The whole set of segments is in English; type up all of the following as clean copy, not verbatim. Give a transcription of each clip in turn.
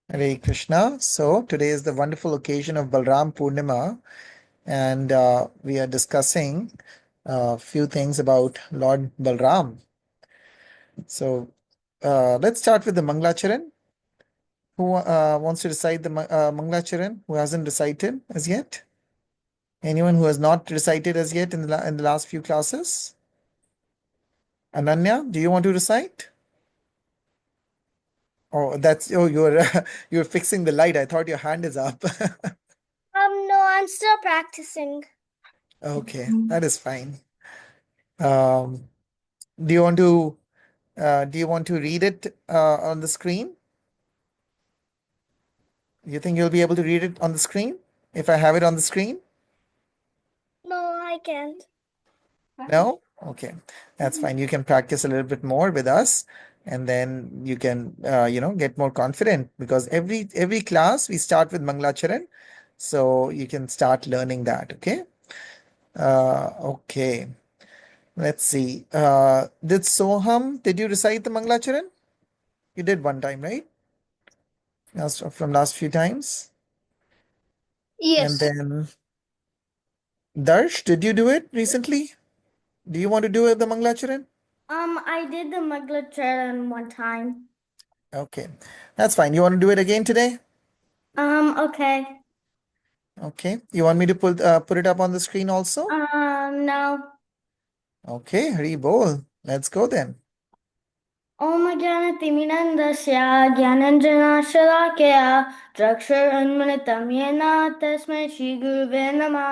Hare Krishna. So today is the wonderful occasion of Balram Purnima, and we are discussing a few things about Lord Balram. So let's start with the Manglacharan. Who wants to recite the Manglacharan? Who hasn't recited as yet? Anyone who has not recited as yet in the last few classes? Ananya, do you want to recite? You're you're fixing the light. I thought your hand is up. No, I'm still practicing. Okay, that is fine. Um, Do you want to read it on the screen? You think you'll be able to read it on the screen if I have it on the screen? No, I can't. No? Okay. That's fine. You can practice a little bit more with us and then you can get more confident because every class we start with Manglacharan. So you can start learning that, okay? Okay. Let's see. Did you recite the Manglacharan? You did one time, right? From last few times. And Yes. then Darsh, did you do it recently? Do you want to do it, the Manglacharan? I did the Muglacharan one time. Okay, that's fine. You want to do it again today? Okay. Okay. You want me to put it up on the screen also? No. Okay, Hari Bol. Let's go then. Om ज्ञानतिमिरन्दस्य ज्ञानञ्जनाशलाकया चक्षुरुन्मिलितं येन तस्मै श्रीगुरुवे नमः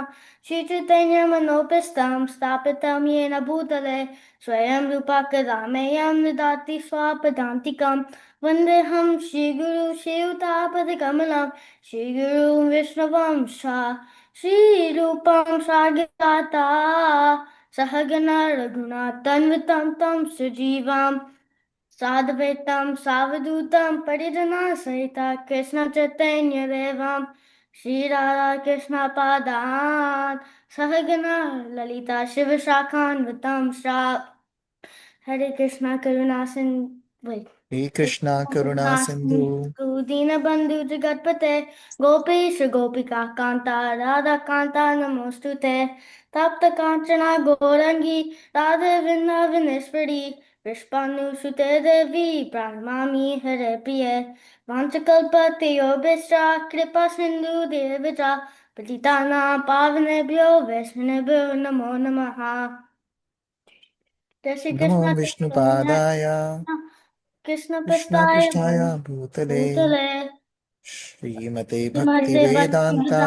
श्रीचैतन्यमनोपिस्तं स्थापितं येन भूतले स्वयं रूपा कदामेयं ददाति स्वापदान्तिकं वन्देऽहं श्रीगुरु श्रीयुतापदकमलं श्रीगुरुं विष्णुवं श्रीरूपं साग्रजाता सहगना रघुनाथन्वितं तं सुजीवाम् साद्वैतं सावधूतं परिजनसहिता कृष्णचैतन्यदेवं श्रीराधाकृष्णपादान् सहगना ललिता शिवशाखान्वितं हरे कृष्णा करुणा Sindhu Hare Krishna Karuna Sindhu दीनबन्धु जगत्पते गोपेश गोपिका कान्ता राधा कान्ता नमोऽस्तुते तप्त काञ्चना गौरङ्गी राधे वृन्दावनेश्वरी पुष्पानुसुते देवी प्रणमामि हरे प्रिये वाञ्छकल्पतयोभिश्च कृपा सिन्धु देवचा पतितानां पावनेभ्यो वैष्णवेभ्यो नमो नमः जय श्री Namo कृष्ण Vishnu चैतन्य Padaya Krishna Krishna प्रस्थाय Prishtaya Bhutale भूतले Shrimate Bhakti श्रीमते Vedanta भक्तिवेदान्ता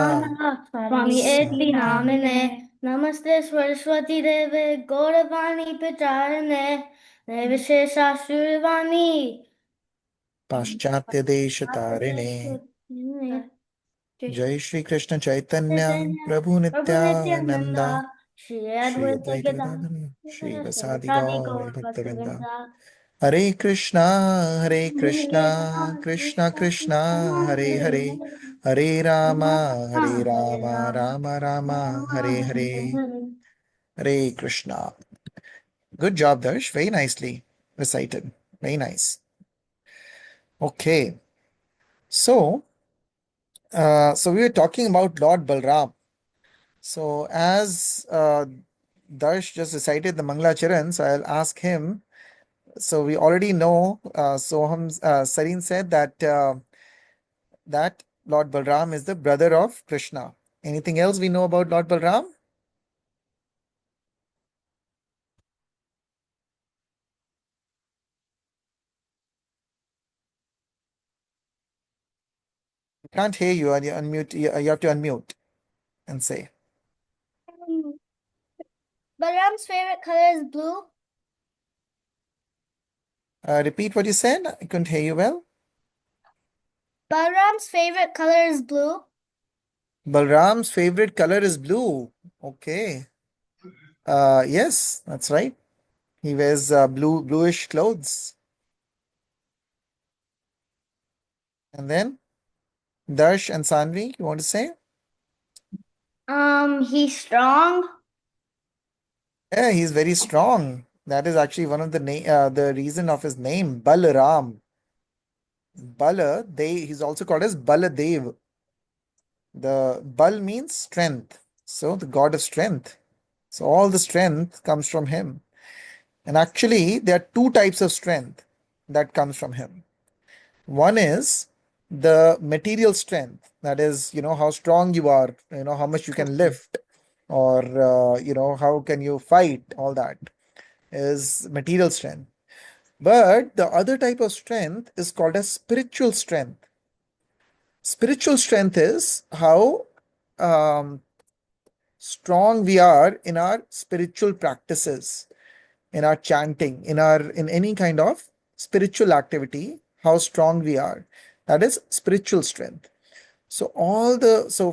स्वामी एति Swami नामिने नमस्ते सरस्वती देवे गौरवाणी प्रचारिणे निर्विशेषा शूरवाणी Paschatya Desha Tarine Jai Shri Krishna Chaitanya Chaitanya Prabhu Prabhu Nityananda Nityananda Shri Shri Advaita Advaita Gadadhara Shri Vasadi Gadadhar Gaur Gaur Bhaktavinda भक्तवृंदा Hare Krishna, Krishna Krishna, Hare Hare, Hare Rama, Rama Rama, Hare Hare, Hare Krishna. Good job, Darsh. Very nicely recited. Very nice. Okay. So, so we were talking about Lord Balram. So as Darsh just recited the Manglacharan, so I'll ask him. So we already know, Sarin said that Lord Balram is the brother of Krishna. Anything else we know about Lord Balram? I can't hear you. You unmute. You have to unmute and say. Balram's favorite color is blue. Repeat what you said. I couldn't hear you well. Balram's favorite color is blue. Balram's favorite color is blue. Okay. Yes, that's right. He wears bluish clothes. And then Darsh and Sanvi, you want to say? He's strong. Yeah, he's very strong. That is actually one of the reason of his name, Balram. He's also called as Baladev. The Bal means strength. So the god of strength. So all the strength comes from him. And actually, there are two types of strength that comes from him. One is the material strength, that is, how strong you are, how much you can lift, or, how can you fight, all that is material strength. But the other type of strength is called as spiritual strength. Spiritual strength is how um, strong we are in our spiritual practices, in our chanting, in any kind of spiritual activity, how strong we are. That is spiritual strength. So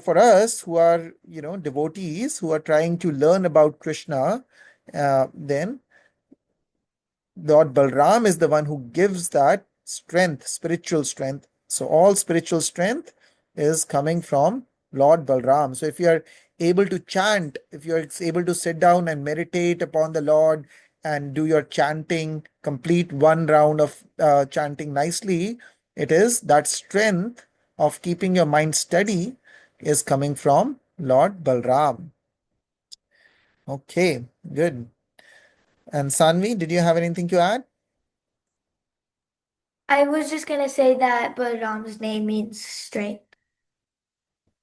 for us who are, devotees who are trying to learn about Krishna, then Lord Balram is the one who gives that strength, spiritual strength. So all spiritual strength is coming from Lord Balram. So if you are able to chant, if you are able to sit down and meditate upon the Lord and do your chanting, complete one round of chanting nicely, it is that strength of keeping your mind steady is coming from Lord Balram. Okay, good. And Sanvi, did you have anything to add? I was just gonna say that Balram's name means strength.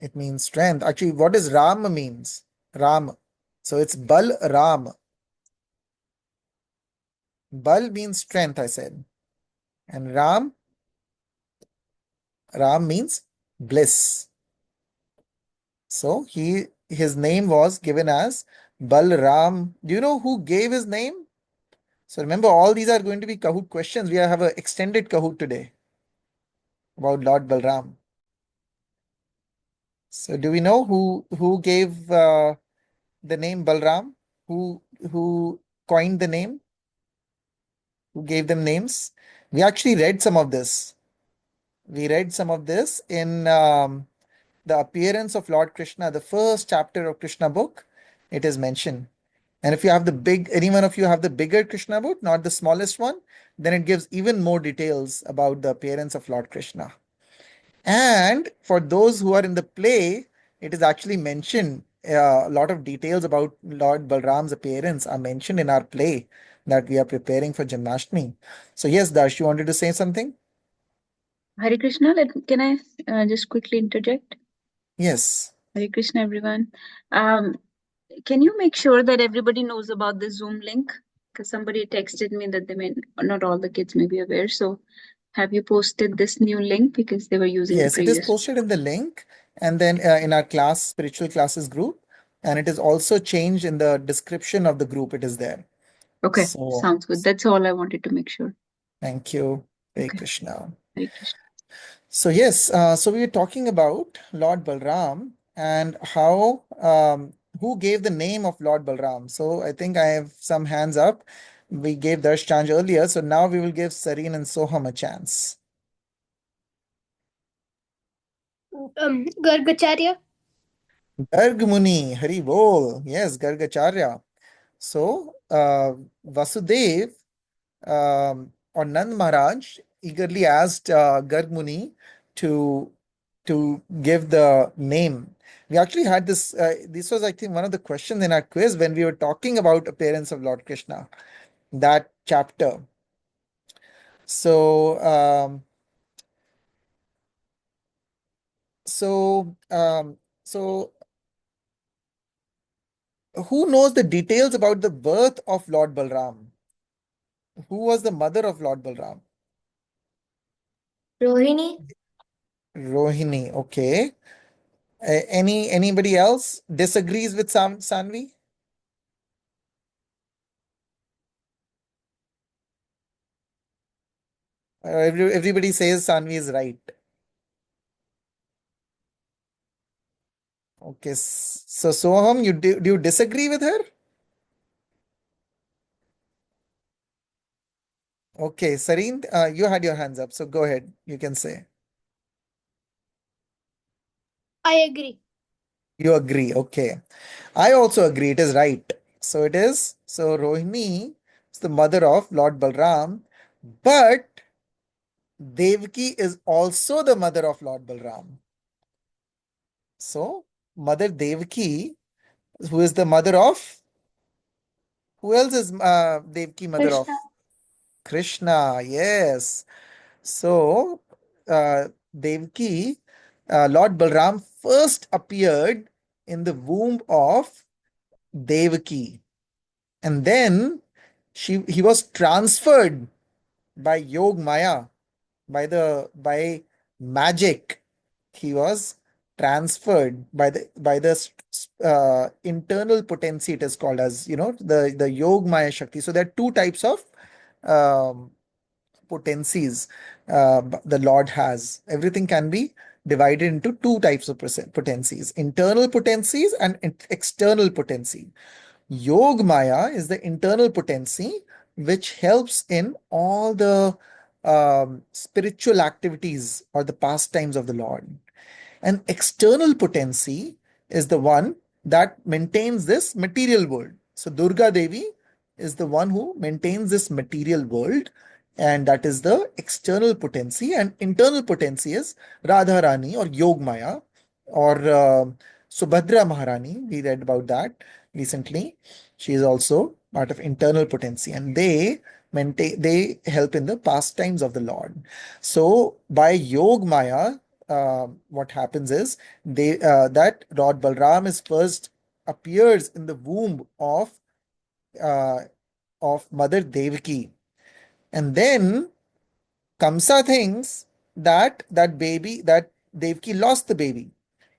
It means strength. Actually, what does Ram means? Ram. So it's Bal Ram. Bal means strength, I said. And Ram means bliss. So his name was given as Balram. Do you know who gave his name? So remember, all these are going to be Kahoot questions. We have an extended Kahoot today about Lord Balram. So do we know who gave the name Balram? Who coined the name? Who gave them names? We actually read some of this. We read some of this in the appearance of Lord Krishna, the first chapter of Krishna book. It is mentioned. And if you have any one of you have the bigger Krishna book, not the smallest one, then it gives even more details about the appearance of Lord Krishna. And for those who are in the play, it is actually mentioned. A lot of details about Lord Balram's appearance are mentioned in our play that we are preparing for Janmashtami. So, yes, Darsh, you wanted to say something? Hare Krishna, can I just quickly interject? Yes. Hare Krishna, everyone. Um, can you make sure that everybody knows about the Zoom link? Because somebody texted me that not all the kids may be aware. So, have you posted this new link because they were using the Yes, it is previous? posted in the link and then in our class, spiritual classes group. And it is also changed in the description of the group. It is there. Okay, So, sounds good. That's all I wanted to make sure. thank you. Hare Okay, Krishna. Hare Krishna. So yes, so we are talking about Lord Balram and how who gave the name of Lord Balram. So I think I have some hands up. We gave Darsh chance earlier, so now we will give Sareen and Soham a chance. Gargacharya. Garg Muni, Hari Bol. Yes, Gargacharya. So Vasudev or Nand Maharaj eagerly asked Garg Muni to give the name. We actually had this. This was, I think, one of the questions in our quiz when we were talking about appearance of Lord Krishna. That chapter. So, so, um, so, who knows the details about the birth of Lord Balram? Who was the mother of Lord Balram? Rohini. Rohini. Okay. Anybody else disagrees with Sanvi? Everybody says Sanvi is right. Okay, so Soham, do you disagree with her? Okay, Sareen, you had your hands up, so go ahead. You can say. I agree. You agree. Okay. I also agree. It is right. So it is. So Rohini is the mother of Lord Balram, but Devaki is also the mother of Lord Balram. So, Mother Devaki, who is the mother of, who else is Devaki mother of? Krishna. Krishna, yes. So, Devaki, Lord Balram first appeared in the womb of Devaki, and then he was transferred by Yog Maya, by magic. He was transferred by the internal potency. It is called as, the Yog Maya Shakti. So there are two types of um, potencies the Lord has. Everything can be divided into two types of potencies: internal potencies and external potency. Yog Maya is the internal potency which helps in all the spiritual activities or the pastimes of the Lord. An external potency is the one that maintains this material world. So Durga Devi is the one who maintains this material world, and that is the external potency. And internal potency is Radharani or Yog Maya or Subhadra Maharani. We read about that recently. She is also part of internal potency, and they help in the pastimes of the Lord. So by Yog Maya, what happens is that Lord Balram is first appears in the womb uh, of Mother Devaki, and then Kamsa thinks that Devaki lost the baby,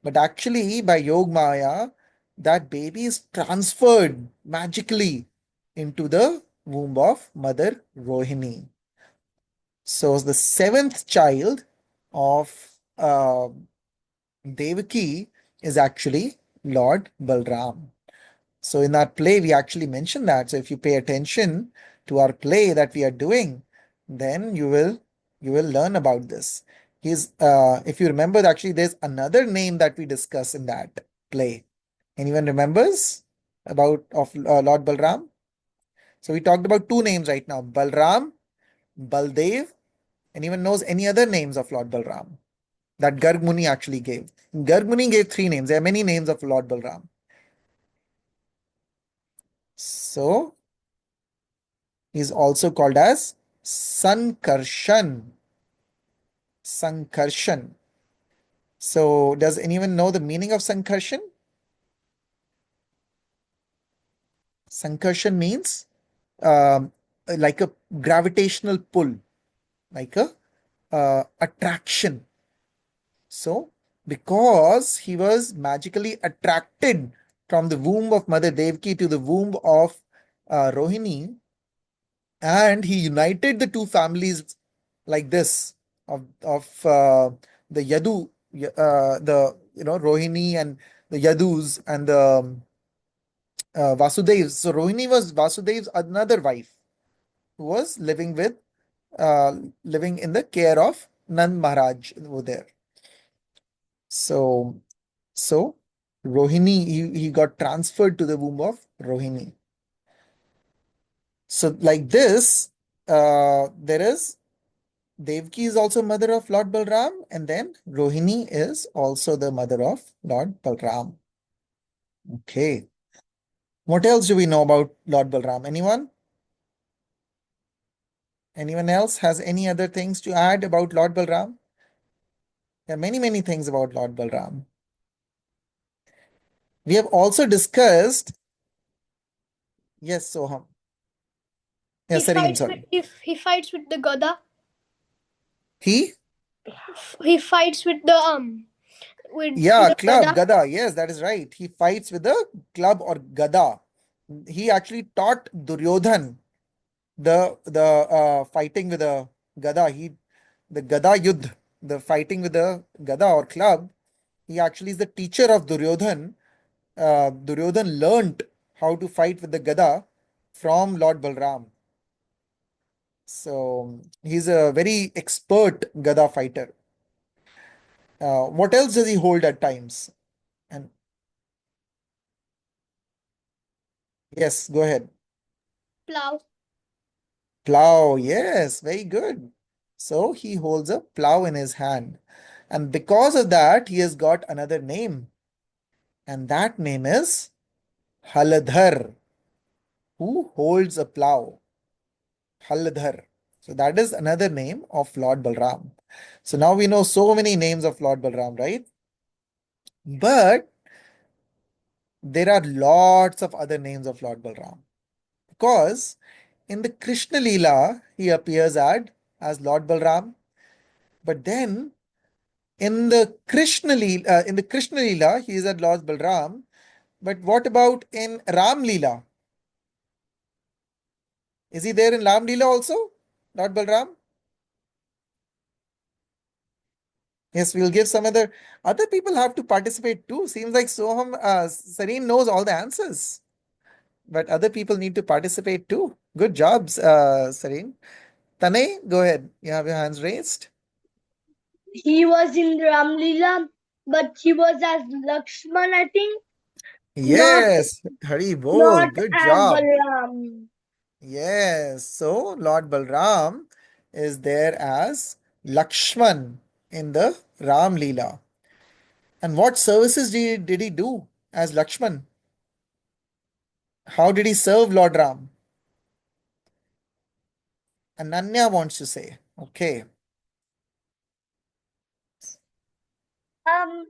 but actually by Yog Maya, that baby is transferred magically into the womb of Mother Rohini. So the seventh child of Devaki is actually Lord Balram. So in our play, we actually mention that. So if you pay attention to our play that we are doing, then you will learn about this. If you remember, actually, there's another name that we discuss in that play. Anyone remembers about of Lord Balram? So we talked about two names right now: Balram, Baldev. Anyone knows any other names of Lord Balram that Garg Muni actually gave? Garg Muni gave three names. There are many names of Lord Balram. So he's also called as Sankarshan. Sankarshan. So does anyone know the meaning of Sankarshan? Sankarshan means um, like a gravitational pull, like a attraction. So because he was magically attracted from the womb of Mother Devaki to the womb of Rohini, and he united the two families like this of the Yadu, the Rohini and the Yadus and the Vasudevs. So Rohini was Vasudev's another wife who was uh, living in the care of Nand Maharaj over there. So Rohini, he got transferred to the womb of Rohini. So like this, there is Devki is also mother of Lord Balram, and then Rohini is also the mother of Lord Balram. Okay. What else do we know about Lord Balram? Anyone? Anyone else has any other things to add about Lord Balram? There are many, many things about Lord Balram. We have also discussed, yes, Soham. Yes, Sareem, sorry. If he fights with the Gada, He? he fights with Yeah, the club, Gada. Gada. Yes, that is right. He fights with a club or Gada. He actually taught Duryodhan the fighting with a Gada. The Gada Yudh, the fighting with a Gada or club. He actually is the teacher of Duryodhan. Duryodhan learnt how to fight with the Gada from Lord Balram. So he's a very expert Gada fighter. What else does he hold at times? And yes, go ahead. Plow. Plow, yes, very good. So he holds a plow in his hand. And because of that, he has got another name. And that name is Haladhar, who holds a plow. Haladhar. So that is another name of Lord Balram. So now we know so many names of Lord Balram, right? But there are lots of other names of Lord Balram. Because in the Krishna Leela, he appears as Lord Balram. But then in the Krishna Leela, he is at Lord Balram. But what about in Ram Leela? Is he there in Ram Leela also, Lord Balram? Yes, we'll give some other people have to participate too. Seems like Soham Sareen knows all the answers, but other people need to participate too. Good jobs, Sareen. Tanay, go ahead. You have your hands raised. He was in Ramlila, but he was as Lakshman, I think, not Yes, Hari Bol. not Good as job. Balram. Yes, so Lord Balram is there as Lakshman in the Ram Leela. And what services did he do as Lakshman? How did he serve Lord Ram? Ananya wants to say. Okay. Um,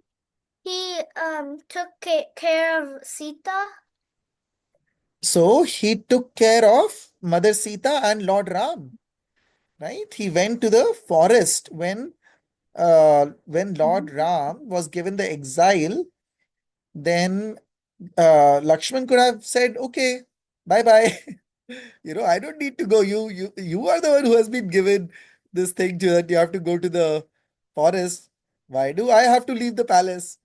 he took care of Sita. So he took care of Mother Sita and Lord Ram, right? He went to the forest when Lord Ram was given the exile. Then Lakshman could have said, "Okay, bye bye." I don't need to go. You are the one who has been given this thing to that you have to go to the forest. Why do I have to leave the palace?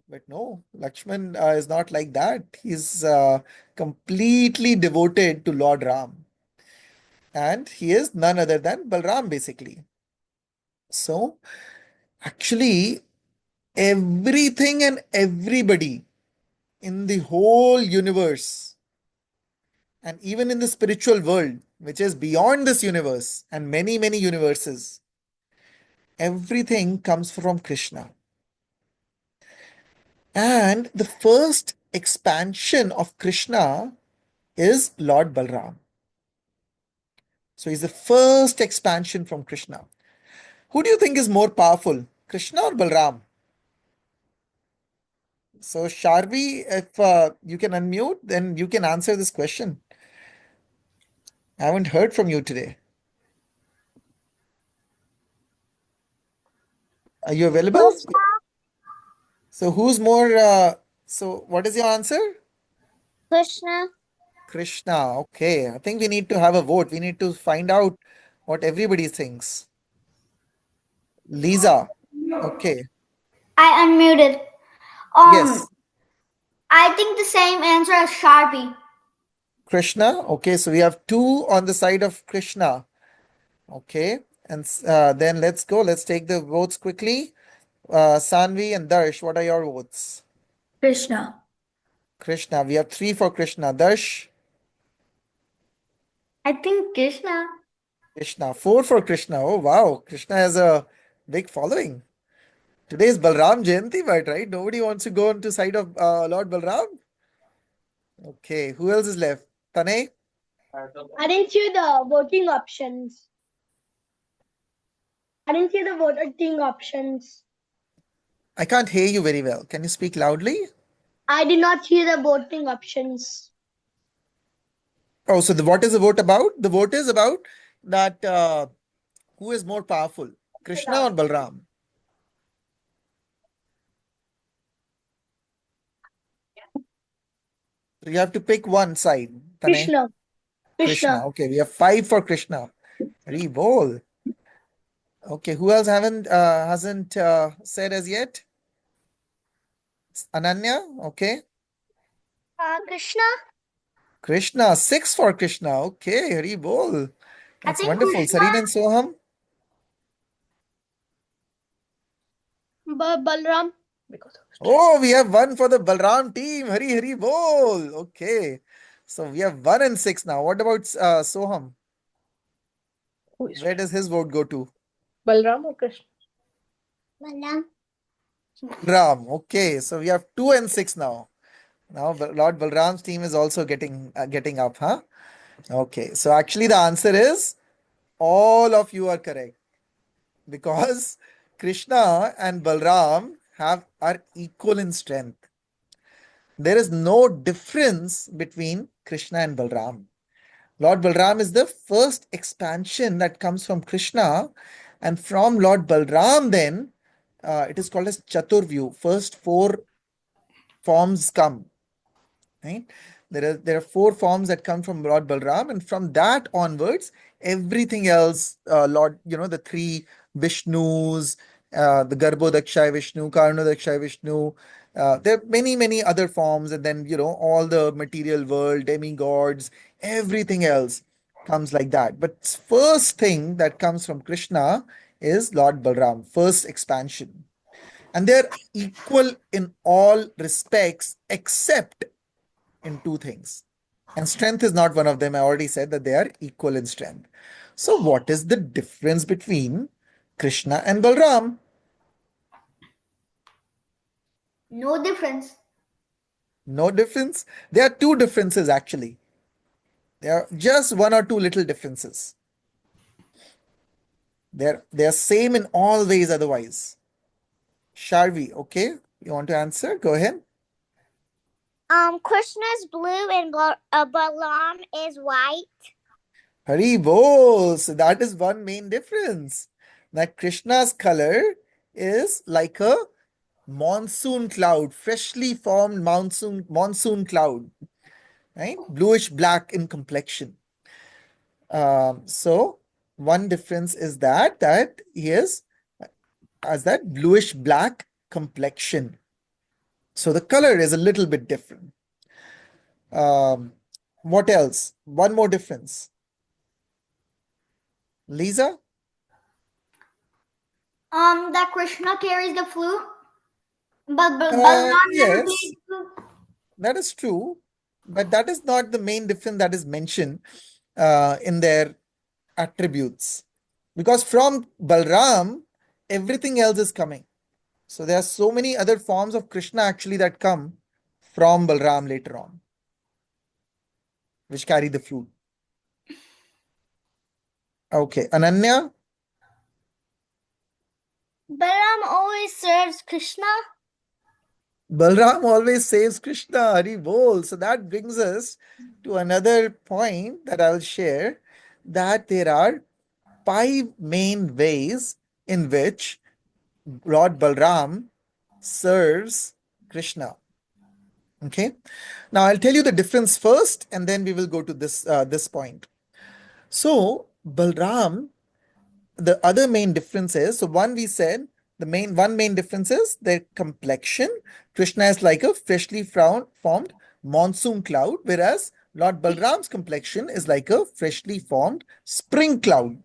But no, Lakshman is not like that. He's completely devoted to Lord Ram, and he is none other than Balram, basically. So, actually, everything and everybody in the whole universe, and even in the spiritual world, which is beyond this universe and many, many universes, everything comes from Krishna. And the first expansion of Krishna is Lord Balram. So he's the first expansion from Krishna. Who do you think is more powerful, Krishna or Balram? So, Sharvi, if you can unmute, then you can answer this question. I haven't heard from you today. Are you available? Krishna. So, who's more? So, what is your answer? Krishna. Krishna. Okay. I think we need to have a vote. We need to find out what everybody thinks. Lisa. Okay. I unmuted. Yes. I think the same answer as Sharpie. Krishna. Okay. So, we have two on the side of Krishna. Okay. And then let's go. Let's take the votes quickly. Sanvi and Darsh, what are your votes? Krishna. Krishna. We have three for Krishna. Darsh, I think Krishna. Krishna. Four for Krishna. Oh, wow. Krishna has a big following. Today is Balram Jayanti, but right? Nobody wants to go on to side of Lord Balram. Okay. Who else is left? Tanay? I didn't see the voting options. I didn't see the voting options. I can't hear you very well. Can you speak loudly? I did not hear the voting options. Oh, so what is the vote about? The vote is about that who is more powerful, Krishna or Balram? So you have to pick one side, Tanay. Krishna. Krishna. Krishna. Okay, we have five for Krishna. Rebol. Okay, who else haven't hasn't said as yet? Ananya. Okay, Krishna. Krishna. Six for Krishna. Okay, Rebol. I That's think wonderful. Krishna. Sareen and Soham. Balram. Oh, we have one for the Balram team. Hari Bol. Okay, so we have 1 and 6 now. What about Soham? Where does his vote go to? Balram or Krishna? Balram. Balram. Okay, so we have 2 and 6 now. Now Lord Balram's team is also getting up, huh? Okay, so actually the answer is all of you are correct because Krishna and Balram are equal in strength. There is no difference between Krishna and Balram. Lord Balram is the first expansion that comes from Krishna, and from Lord Balram, then it is called as Chaturvyu. First 4 forms come. Right? There are 4 forms that come from Lord Balram, and from that onwards, everything else, Lord, the 3 Vishnus, the Garbhodakshay Vishnu, Karnodakshay Vishnu. There are many other forms, and then all the material world, demigods, everything else comes like that. But first thing that comes from Krishna is Lord Balram, first expansion, and they're equal in all respects except in 2 things. And strength is not one of them. I already said that they are equal in strength. So, what is the difference between Krishna and Balram? No difference. No difference. There are 2 differences actually. There are just 1 or 2 little differences. They are same in all ways otherwise. Sharvi, okay? You want to answer? Go ahead. Krishna is blue and Balram is white. Hari bol. So that is one main difference. That Krishna's color is like a monsoon cloud, freshly formed monsoon cloud, right? Bluish black in complexion. So one difference is that he has that bluish black complexion. So the color is a little bit different. What else? One more difference. Lisa? That Krishna carries the flute, but Balram never plays Yes, the flute. that is true, but that is not the main difference that is mentioned in their attributes. Because from Balram, everything else is coming. So there are so many other forms of Krishna actually that come from Balram later on, which carry the flute. Okay, Ananya? Balram always serves Krishna. Balram always saves Krishna, Hari Bol. So that brings us to another point that I'll share, that there are 5 main ways in which Lord Balram serves Krishna. Okay. Now I'll tell you the difference first, and then we will go to this point. So Balram, the other main difference is, so one we said the main difference is their complexion. Krishna is like a freshly formed monsoon cloud, whereas Lord Balram's complexion is like a freshly formed spring cloud.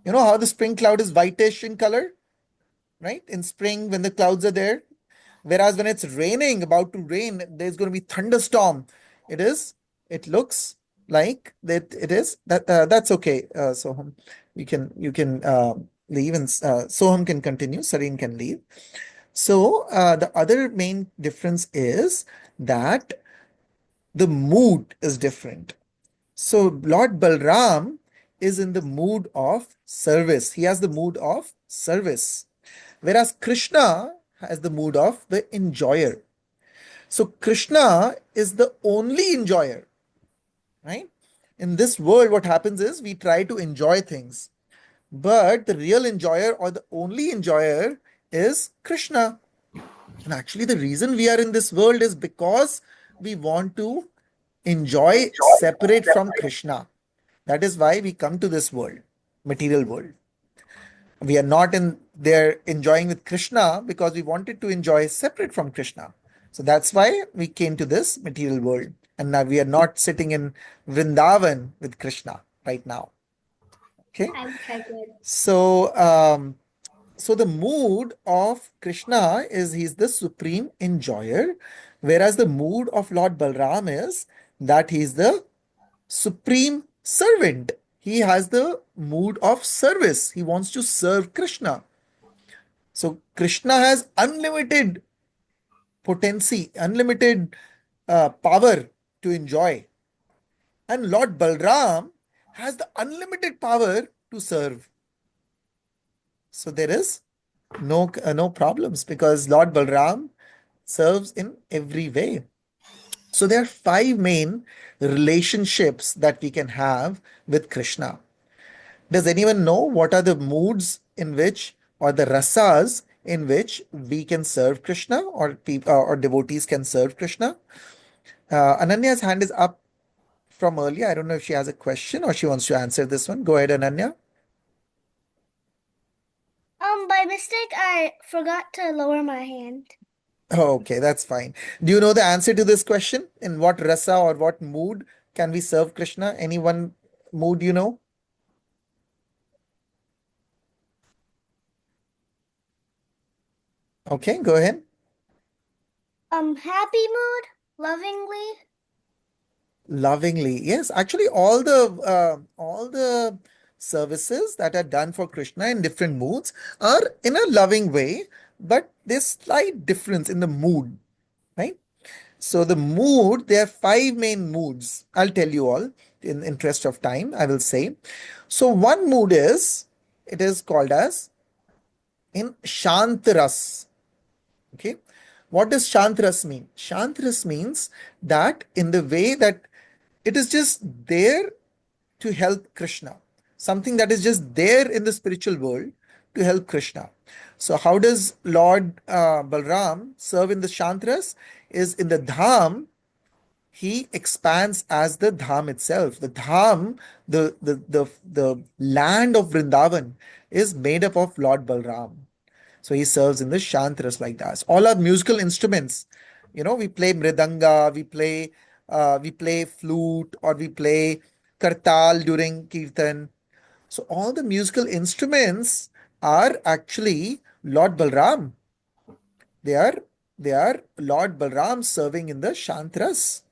You know how the spring cloud is whitish in color, right? In spring when the clouds are there. Whereas when it's raining, about to rain, there's going to be thunderstorm. It looks like that it is that that's okay. Soham, you can leave, and Soham can continue. Sareen can leave. So the other main difference is that the mood is different. So Lord Balram is in the mood of service. He has the mood of service. Whereas Krishna has the mood of the enjoyer. So Krishna is the only enjoyer, right? In this world, what happens is we try to enjoy things, but the real enjoyer or the only enjoyer is Krishna. And actually, the reason we are in this world is because we want to enjoy separate from Krishna. That is why we come to this world, material world. We are not in there enjoying with Krishna because we wanted to enjoy separate from Krishna. So that's why we came to this material world. And now we are not sitting in Vrindavan with Krishna right now. Okay. I wish I could. So the mood of Krishna is he's the supreme enjoyer, whereas the mood of Lord Balram is that he's the supreme servant. he has the mood of service. He wants to serve Krishna. So Krishna has unlimited potency, unlimited power to enjoy. And Lord Balram has the unlimited power to serve. So there is no problems because Lord Balram serves in every way. So there are five main relationships that we can have with Krishna. Does anyone know what are the moods in which, or the rasas in which we can serve Krishna, or people or devotees can serve Krishna? Ananya's hand is up from earlier. I don't know if she has a question or she wants to answer this one. Go ahead, Ananya. By mistake, I forgot to lower my hand. Oh, okay, that's fine. Do you know the answer to this question? In what rasa or what mood can we serve Krishna? Any one mood you know? Okay, go ahead. Happy mood, lovingly. Lovingly, yes. Actually, all the services that are done for Krishna in different moods are in a loving way, but there's slight difference in the mood, right? So the mood, there are five main moods. I'll tell you all in interest of time. I will say. So one mood is it is called as in Shantras. Okay. What does Shantras mean? Shantras means that in the way that it is just there to help Krishna, something that is just there in the spiritual world to help Krishna. So, how does Lord Balram serve in the Shantras? Is in the Dham, he expands as the Dham itself. The Dham, the land of Vrindavan, is made up of Lord Balram. So he serves in the Shantras like that. All our musical instruments, we play mridanga, we play flute, or we play kartal during kirtan. So all the musical instruments are actually Lord Balram. They are they are Lord Balram serving in the Shantras.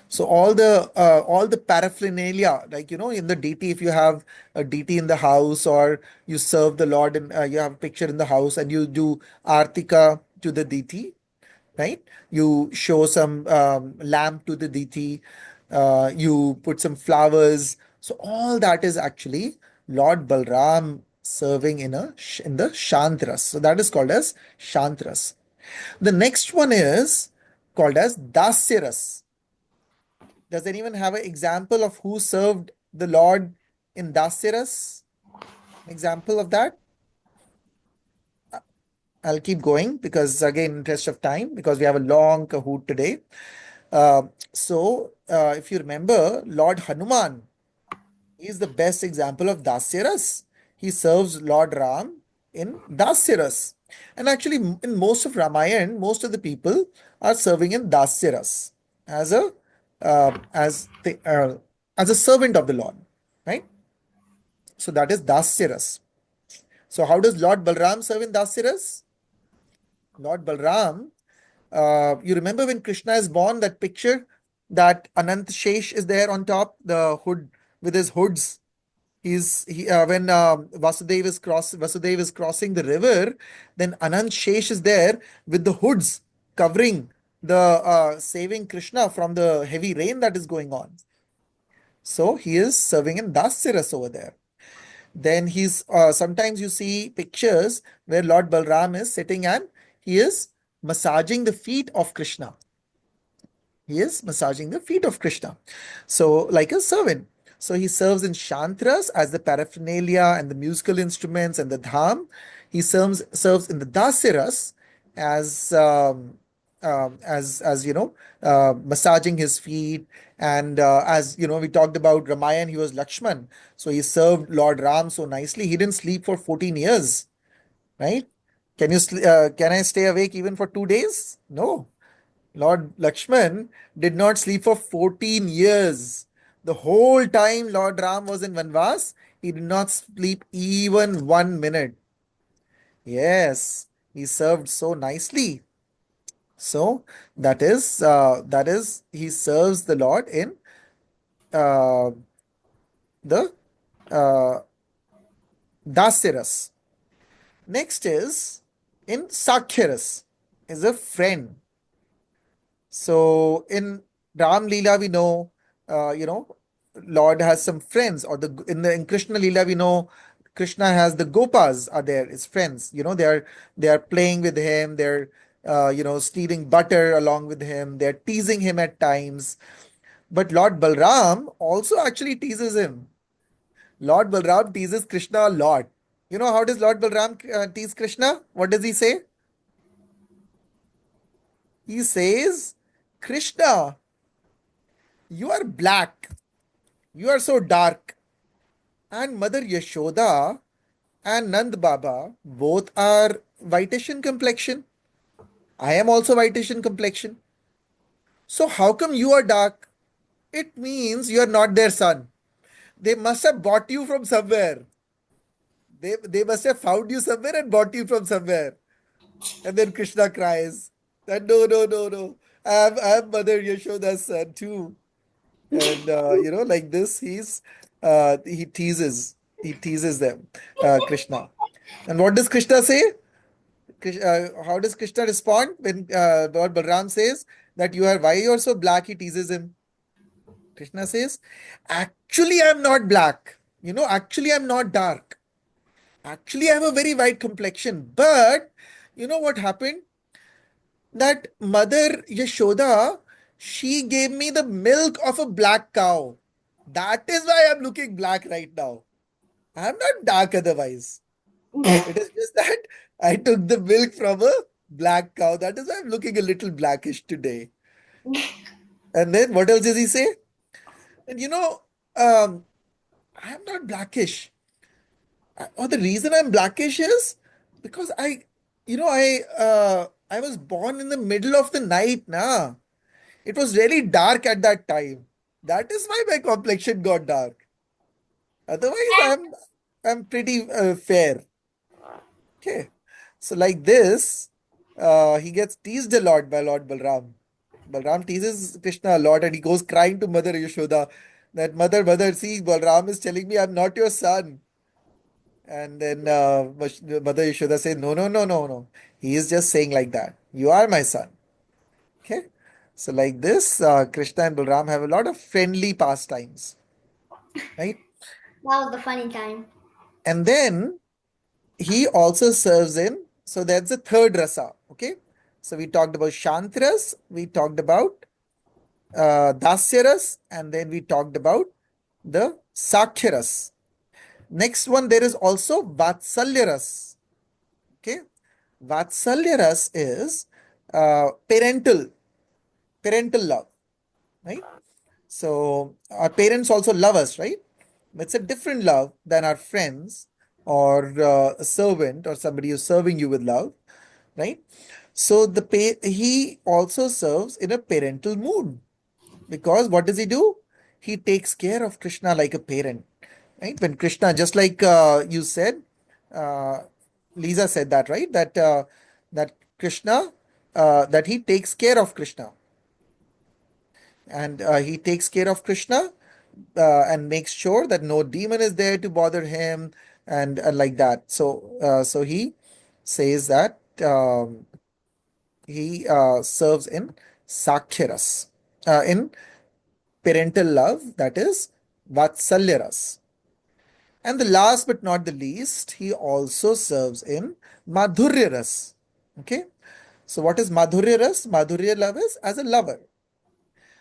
So all the paraphernalia, like in the DT, if you have a DT in the house, or you serve the Lord and you have a picture in the house and you do artika to the DT, right? You show some lamp to the DT, you put some flowers. So all that is actually Lord Balram serving in the Shantras. So that is called as Shantras. The next one is called as Dasyaras. Does anyone have an example of who served the Lord in Dasyaras? Example of that? I'll keep going because, again, interest of time, because we have a long Kahoot today. If you remember, Lord Hanuman is the best example of Dasyaras. He serves Lord Ram in Dasyaras. And actually, in most of Ramayana, most of the people are serving in Dasyaras as a uh, as the as a servant of the Lord, right? So that is Dasyaras. So how does Lord Balram serve in Dasyaras? Lord Balram, you remember when Krishna is born, that picture that Anant Shesh is there on top, the hood with his hoods. When Vasudev is crossing the river, then Anant Shesh is there with the hoods covering the saving Krishna from the heavy rain that is going on. So he is serving in Dasyaras over there. Then he's sometimes you see pictures where Lord Balram is sitting and he is massaging the feet of Krishna. He is massaging the feet of Krishna. So, like a servant. So, he serves in Shantras as the paraphernalia and the musical instruments and the dham. He serves in the Dasiras as massaging his feet. And as you know, we talked about Ramayan, he was Lakshman. So, he served Lord Ram so nicely. He didn't sleep for 14 years, right? Can I stay awake even for 2 days? No. Lord Lakshman did not sleep for 14 years. The whole time Lord Ram was in Vanvas, he did not sleep even 1 minute. Yes, he served so nicely. So that is he serves the Lord in uh, the uh, Dasyaras. Next is in Sakyaras, is a friend. So in Ram Leela, we know, Lord has some friends, or the in Krishna Leela, we know Krishna has the Gopas are there, his friends. They are playing with him. They're stealing butter along with him. They're teasing him at times. But Lord Balram also actually teases him. Lord Balram teases Krishna a lot. You know how does Lord Balram tease Krishna? What does he say? He says, Krishna, you are black. You are so dark. And Mother Yashoda and Nand Baba both are whitish in complexion. I am also whitish in complexion. So how come you are dark? It means you are not their son. They must have bought you from somewhere. They must have found you somewhere and bought you from somewhere. And then Krishna cries that no, no, no, no. I'm Mother Yashoda's son too. And like this, he teases them, Krishna. And what does Krishna say? How does Krishna respond when Lord Balram says that why you are so black? He teases him. Krishna says, actually, I'm not black. Actually, I'm not dark. Actually, I have a very white complexion. But you know what happened? That Mother Yashoda, she gave me the milk of a black cow. That is why I'm looking black right now. I'm not dark otherwise. It is just that I took the milk from a black cow. That is why I'm looking a little blackish today. And then what else does he say? And I'm not blackish. Or the reason I'm blackish is because I was born in the middle of the night, na. It was really dark at that time. That is why my complexion got dark. Otherwise, I'm pretty fair. Okay. So like this, he gets teased a lot by Lord Balram. Balram teases Krishna a lot, and he goes crying to Mother Yashoda that mother, see, Balram is telling me I'm not your son. And then Mother Yashoda says, no, no, no, no, no. He is just saying like that. You are my son. Okay. So like this, Krishna and Balram have a lot of friendly pastimes, right? That was the funny time. And then he also serves in, so that's the third rasa. Okay. So we talked about Shantras, we talked about Dasyaras, and then we talked about the Sakhyaras. Next one, there is also Vatsalyaras. Okay. Vatsalyaras is parental love, right? So our parents also love us, right? It's a different love than our friends or a servant or somebody who's serving you with love, right? So he also serves in a parental mood, because what does he do? He takes care of Krishna like a parent, right? When Krishna, just like you said, uh, Lisa said that, right? That Krishna, that he takes care of Krishna, and he takes care of Krishna and makes sure that no demon is there to bother him, and like that. So he says that he serves in Sakhyaras, in parental love, that is Vatsalyaras. And the last but not the least, he also serves in Madhuryaras. Okay. So what is Madhuryaras? Madhurya love is as a lover.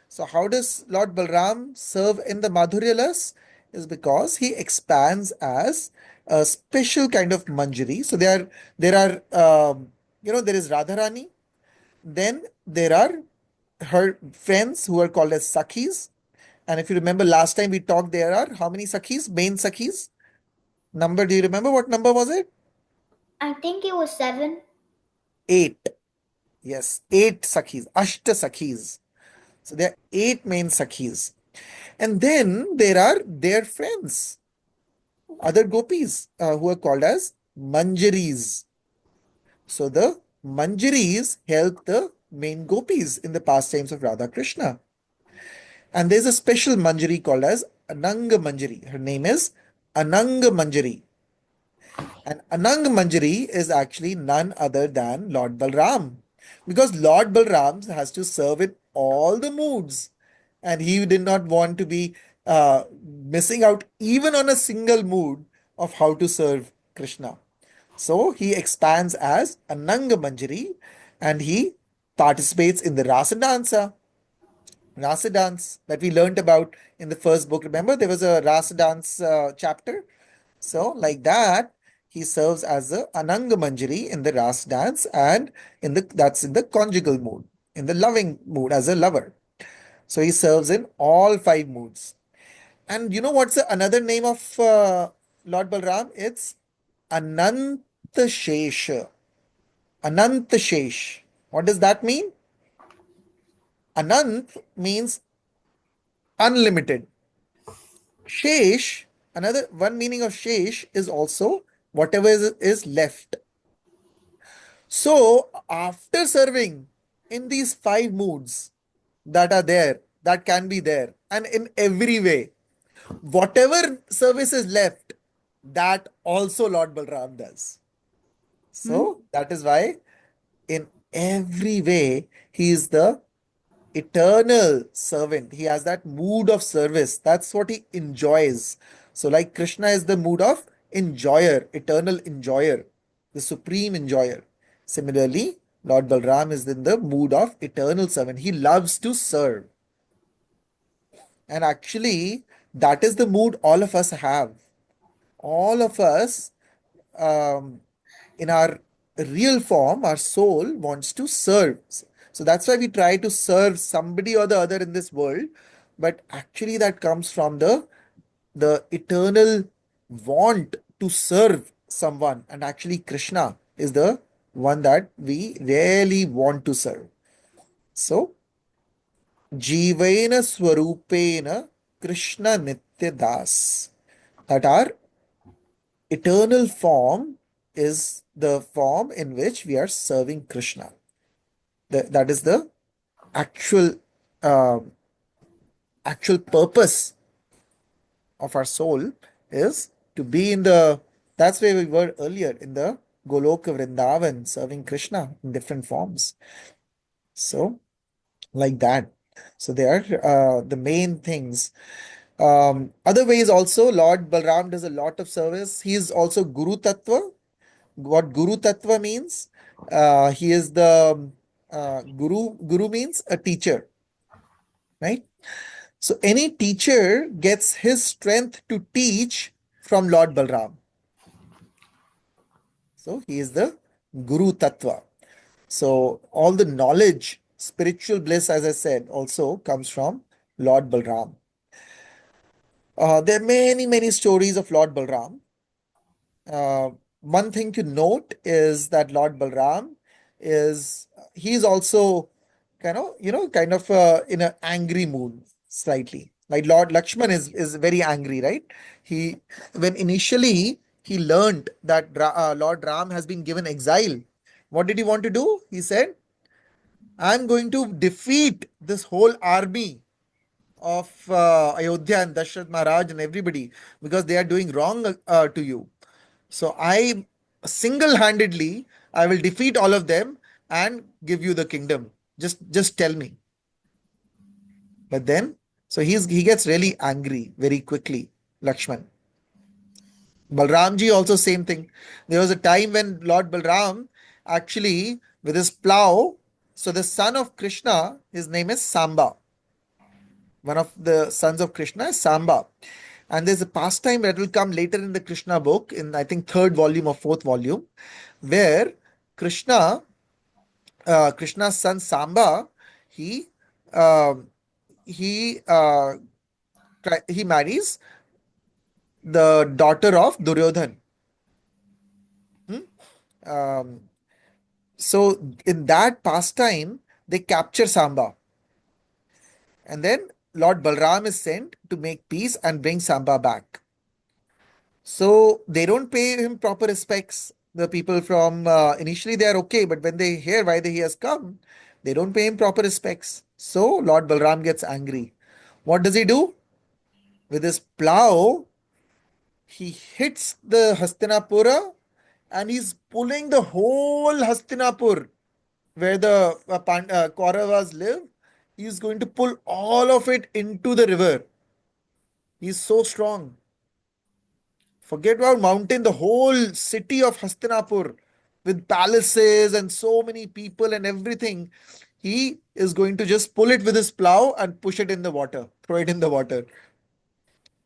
So how does Lord Balram serve in the Madhuryalas? Is because he expands as a special kind of manjari. So there is Radharani. Then there are her friends who are called as Sakhis. And if you remember last time we talked, there are how many Sakhis? Main Sakhis? Number, do you remember what number was it? I think it was 7. Eight. Yes, eight Sakhis. Ashta Sakhis. So there are eight main Sakhis. And then there are their friends, other gopis, who are called as Manjaris. So the Manjaris help the main gopis in the pastimes of Radha Krishna. And there's a special Manjari called as Ananga Manjari. Her name is Ananga Manjari. And Anang Manjari is actually none other than Lord Balram. Because Lord Balram has to serve in all the moods. And he did not want to be missing out even on a single mood of how to serve Krishna. So he expands as Ananga Manjari and he participates in the Rasa dance that we learnt about in the first book. Remember, there was a Rasa dance chapter. So, like that, he serves as a Ananga Manjari in the Ras dance and that's in the conjugal mood, in the loving mood as a lover. So he serves in all five moods. And you know what's another name of Lord Balram? It's Ananta Shesha. Ananta Shesh. What does that mean? Anant means unlimited. Shesh, another one meaning of Shesh is also whatever is left. So, after serving in these five moods that are there, that can be there, and in every way, whatever service is left, that also Lord Balram does. So, that is why in every way, he is the eternal servant. He has that mood of service. That's what he enjoys. So, like Krishna is the mood of enjoyer, eternal enjoyer, the supreme enjoyer. Similarly, Lord Balram is in the mood of eternal servant. He loves to serve. And actually, that is the mood all of us have. All of us, um, in our real form, our soul wants to serve. So that's why we try to serve somebody or the other in this world. But actually, that comes from the eternal want to serve someone. And actually, Krishna is the one that we really want to serve. So, Jivena Swarupena Krishna Nitya Das. That our eternal form is the form in which we are serving Krishna. That is the actual uh, actual purpose of our soul is to be in the that's where we were earlier in the Goloka Vrindavan serving Krishna in different forms. So like that. So they are the main things. Other ways also, Lord Balram does a lot of service. He is also Guru Tattva. What Guru Tattva means? He is the Guru. Guru means a teacher, right? So any teacher gets his strength to teach from Lord Balram. So he is the Guru Tattva. So all the knowledge, spiritual bliss, as I said, also comes from Lord Balram. There are many, many stories of Lord Balram. One thing to note is that Lord Balram is he's also kind of in an angry mood slightly. Like Lord Lakshman is very angry, right? He when initially he learned that Lord Ram has been given exile, what did he want to do? He said, "I'm going to defeat this whole army of Ayodhya and Dashrath Maharaj and everybody because they are doing wrong to you. So I single-handedly I will defeat all of them and give you the kingdom. Just tell me." But then so he gets really angry very quickly, Lakshman. Balramji also same thing. There was a time when Lord Balram actually with his plow, so the son of Krishna, his name is Samba. One of the sons of Krishna is Samba. And there's a pastime that will come later in the Krishna book, in I think third volume or fourth volume, where Krishna's son Samba, he um he uh, he marries the daughter of Duryodhan. Hmm? Um, so in that pastime, they capture Samba, and then Lord Balram is sent to make peace and bring Samba back. So they don't pay him proper respects. The people from initially they are okay, but when they hear why he has come, they don't pay him proper respects. So Lord Balram gets angry. What does he do? with his plow, he hits the Hastinapura and he's pulling the whole Hastinapur where the Kauravas live. He's going to pull all of it into the river. He's so strong. Forget about mountain, the whole city of Hastinapur with palaces and so many people and everything. He is going to just pull it with his plow and push it in the water, throw it in the water.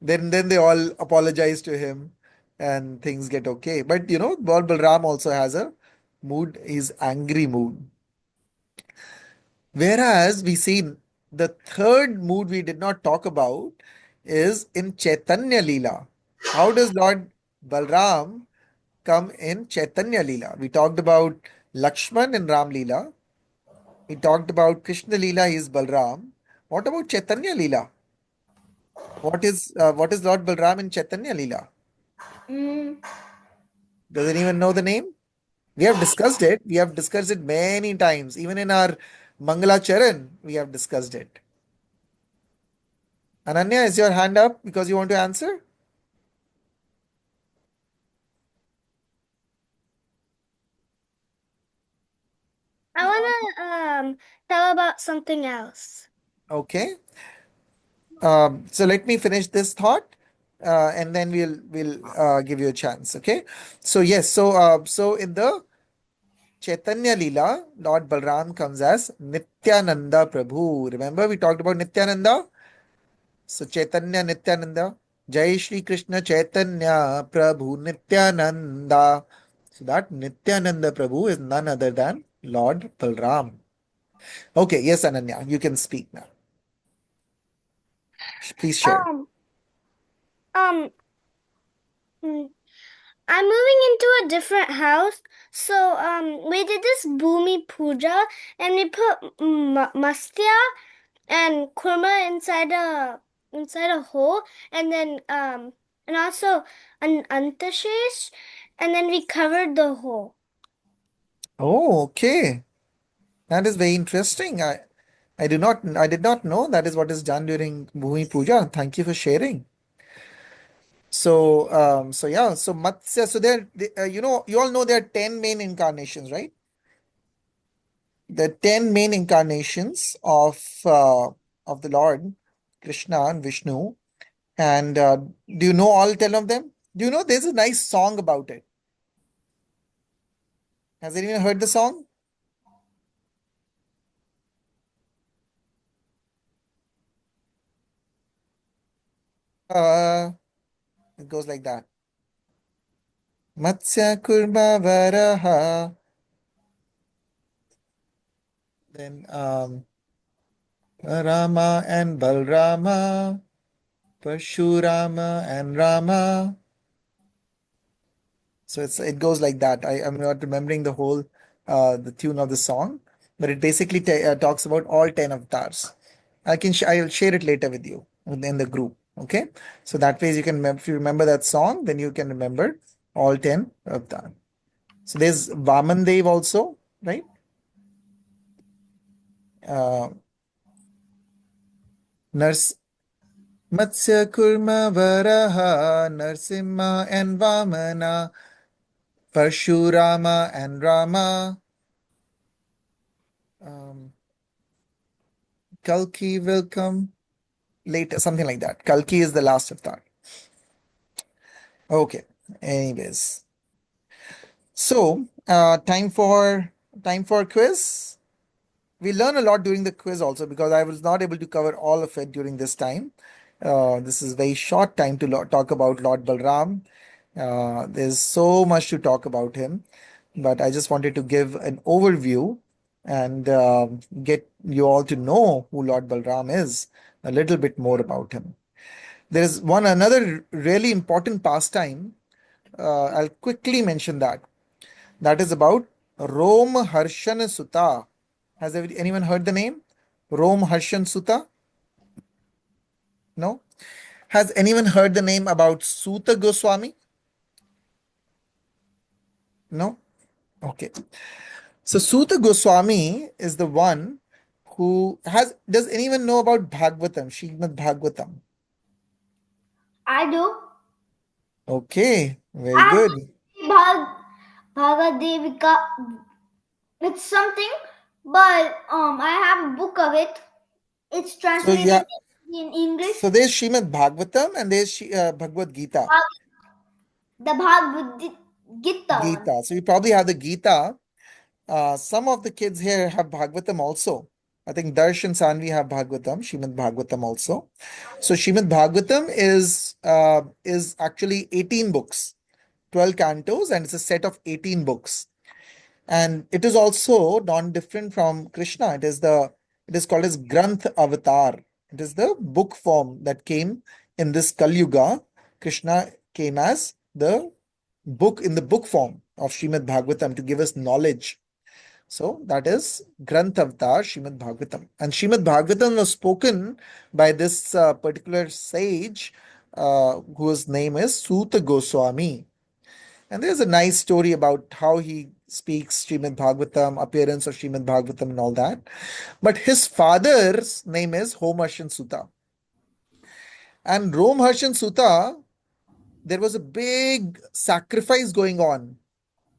Then they all apologize to him and things get okay. But Lord Balram also has a mood, his angry mood. Whereas we see the third mood we did not talk about is in Chaitanya Leela. How does Lord Balram come in Chaitanya Leela? We talked about Lakshman in Ram Leela. We talked about Krishna Leela, he is Balram. What about Chaitanya Leela? What is Lord Balram in Chaitanya Leela? Mm. Does anyone know the name? We have discussed it. We have discussed it many times. Even in our Mangala Charan, we have discussed it. Ananya, is your hand up because you want to answer? I wanna tell about something else. Okay. So let me finish this thought, and then we'll give you a chance. Okay. So yes. So in the Chaitanya Leela, Lord Balram comes as Nityananda Prabhu. Remember we talked about Nityananda. So Chaitanya Nityananda. Jai Shri Krishna Chaitanya Prabhu Nityananda. So that Nityananda Prabhu is none other than Lord Balram. Okay, yes, Ananya, you can speak now. Please share. Um, um, hmm, I'm moving into a different house, so we did this Bhumi Puja, and we put mastya and kurma inside a hole, and then and also an antashesh, and then we covered the hole. Oh, okay. That is very interesting. I did not know that is what is done during Bhumi Puja. Thank you for sharing. So yeah, so Matsya, so you all know there are 10 main incarnations, right? The 10 main incarnations of the Lord Krishna and Vishnu. And do you know all 10 of them? Do you know there's a nice song about it? Has anyone heard the song? Uh, it goes like that. Matsya Kurma Varaha. Then Rama and Balrama, Parshurama and Rama. So it goes like that. I'm not remembering the tune of the song, but it basically talks about all 10 avatars. I'll share it later with you in the group. Okay, so that way you can if you remember that song, then you can remember all 10 avatars. So there's Vaman Dev also, right? Uh, Nars Matsya Kurma Varaha Narsimha and Vamana Parshurama and Rama. Um, Kalki will come later, something like that. Kalki is the last avatar. Okay. Anyways, so time for quiz. We learn a lot during the quiz also because I was not able to cover all of it during this time. This is very short time to talk about Lord Balram. There's so much to talk about him, but I just wanted to give an overview and get you all to know who Lord Balram is, a little bit more about him. There is one another really important pastime. I'll quickly mention that. That is about Rom Harshan Sutta. Has anyone heard the name? Rom Harshan Sutta? No? Has anyone heard the name about Suta Goswami? No? Okay. So Suta Goswami is the one who does anyone know about Bhagavatam, Srimad Bhagavatam? I do. Okay, very I good. have Bhagavad Devika. It's something, but I have a book of it. It's So translated yeah, in English. so there's Srimad Bhagavatam and there's Bhagavad Gita. The Bhagavad Gita one. Gita. So you probably have the Gita. Some of the kids here have Bhagavatam also. I think Darsh and Sanvi have Bhagavatam, Srimad Bhagavatam also. So Srimad Bhagavatam is actually 18 books, 12 cantos, and it's a set of 18 books. And it is also non-different from Krishna. It is called as Granth Avatar. It is the book form that came in this Kali Yuga. Krishna came as the book in the book form of Srimad Bhagavatam to give us knowledge. So that is Granth Avatar Srimad Bhagavatam. And Srimad Bhagavatam was spoken by this particular sage whose name is Suta Goswami. And there's a nice story about how he speaks Srimad Bhagavatam, appearance of Srimad Bhagavatam, and all that. But his father's name is Homarshan Sutta. And Romharshan Sutta, there was a big sacrifice going on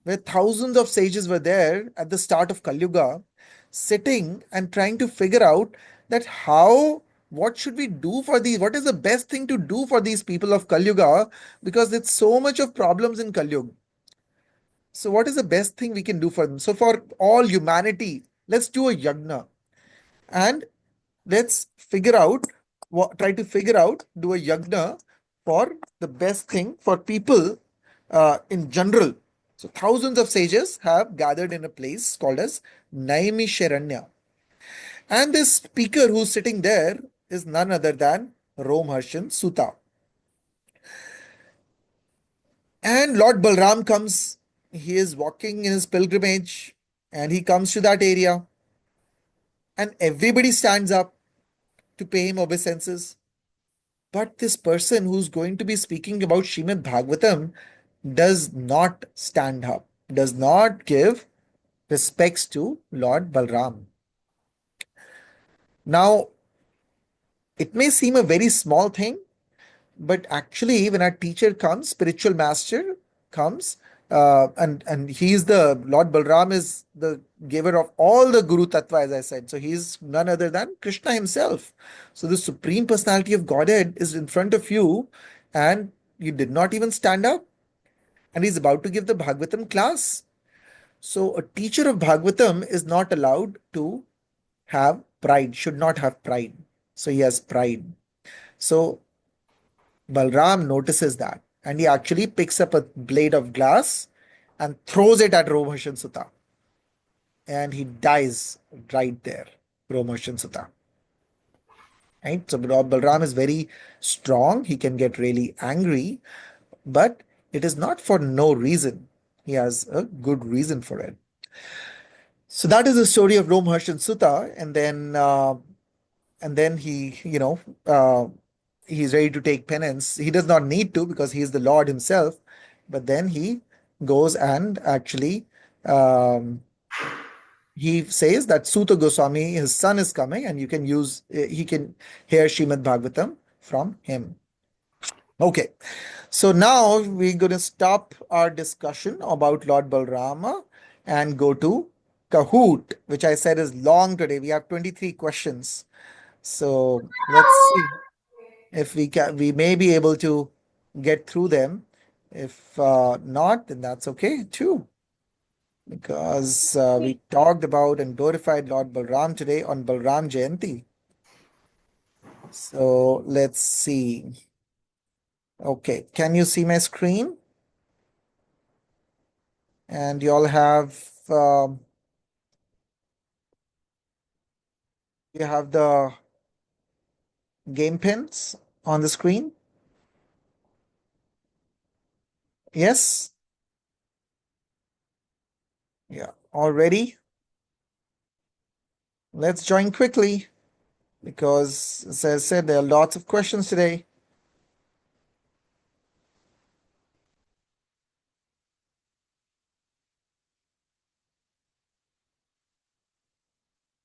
where thousands of sages were there at the start of Kali Yuga, sitting and trying to figure out that what should we do for these, what is the best thing to do for these people of Kali Yuga, because it's so much of problems in Kali Yuga. So, what is the best thing we can do for them? So, for all humanity, let's do a yagna and let's try to figure out, do a yagna for the best thing for people in general. So, thousands of sages have gathered in a place called as Naimisharanya. And this speaker who's sitting there is none other than Romharshan Sutta. And Lord Balram comes, he is walking in his pilgrimage and he comes to that area and everybody stands up to pay him obeisances. But this person who's going to be speaking about Srimad Bhagavatam does not stand up, does not give respects to Lord Balram. Now, it may seem a very small thing, but actually, when our teacher comes, spiritual master comes, and he's the Lord Balram is the giver of all the Guru Tattva, as I said. So he's none other than Krishna himself. So the Supreme Personality of Godhead is in front of you, and you did not even stand up, and he's about to give the Bhagavatam class. So a teacher of Bhagavatam is not allowed to have pride, should not have pride. So he has pride. So Balram notices that and he actually picks up a blade of glass and throws it at Romarshan Sutta. And he dies right there, Romarshan Sutta. Right? So Balram is very strong. He can get really angry, but it is not for no reason. He has a good reason for it. So that is the story of Romarshan Sutta. And then he, he's ready to take penance. He does not need to because he is the Lord himself. But then he goes and actually he says that Suta Goswami, his son, is coming, and he can hear Srimad Bhagavatam from him. Okay, so now we're going to stop our discussion about Lord Balrama and go to Kahoot, which I said is long today. We have 23 questions. So let's see if we may be able to get through them. If not, then that's okay too, because we talked about and glorified Lord Balram today on Balram Jayanti. So let's see. Okay, can you see my screen? And you all have the game pins on the screen. Yes. Yeah. All ready? Let's join quickly because, as I said, there are lots of questions today.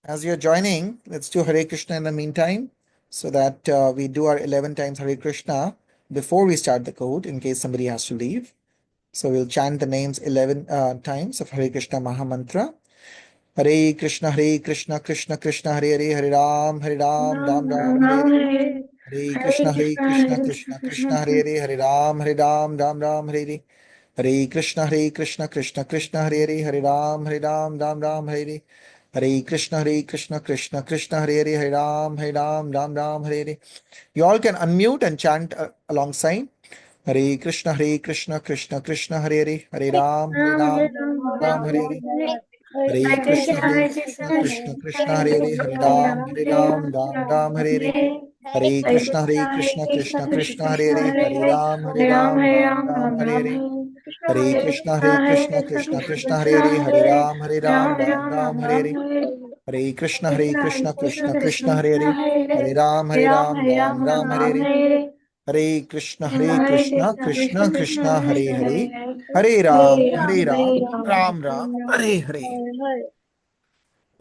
As you're joining, let's do Hare Krishna in the meantime so that we do our 11 times Hare Krishna before we start the code in case somebody has to leave. So we'll chant the names 11 times of Hare Krishna Mahamantra. Hare Krishna, Krishna Krishna, Hare Hare, Hare Ram, Ram Ram, Hare Hare. Hare Krishna, Krishna Krishna, Hare Hare, Hare Ram, Ram Hare Hare. Hare Krishna, Krishna Krishna, Hare Hare, Hare Ram, Ram Hare Hare. Hare Krishna, Krishna Krishna, Hare Hare, Hare Ram, Ram Hare Hare. You all can unmute and chant alongside. Hare Krishna, Krishna Krishna, Hare Hare, Hare Ram Hare Hare. Hare Krishna, Krishna Krishna, Hare Hare, Hare Ram Hare Hare. Hare Krishna, Krishna Krishna, Hare Hare, Hare Ram Hare Hare. Hare Krishna, Krishna Krishna, Hare Hare, Hare Ram Hare Hare. Hare Krishna, Krishna Krishna, Hare Hare, Hare Ram Hare Hare. Hare Krishna, Krishna Krishna, Hare Hare, Hare Ram Hare Hare.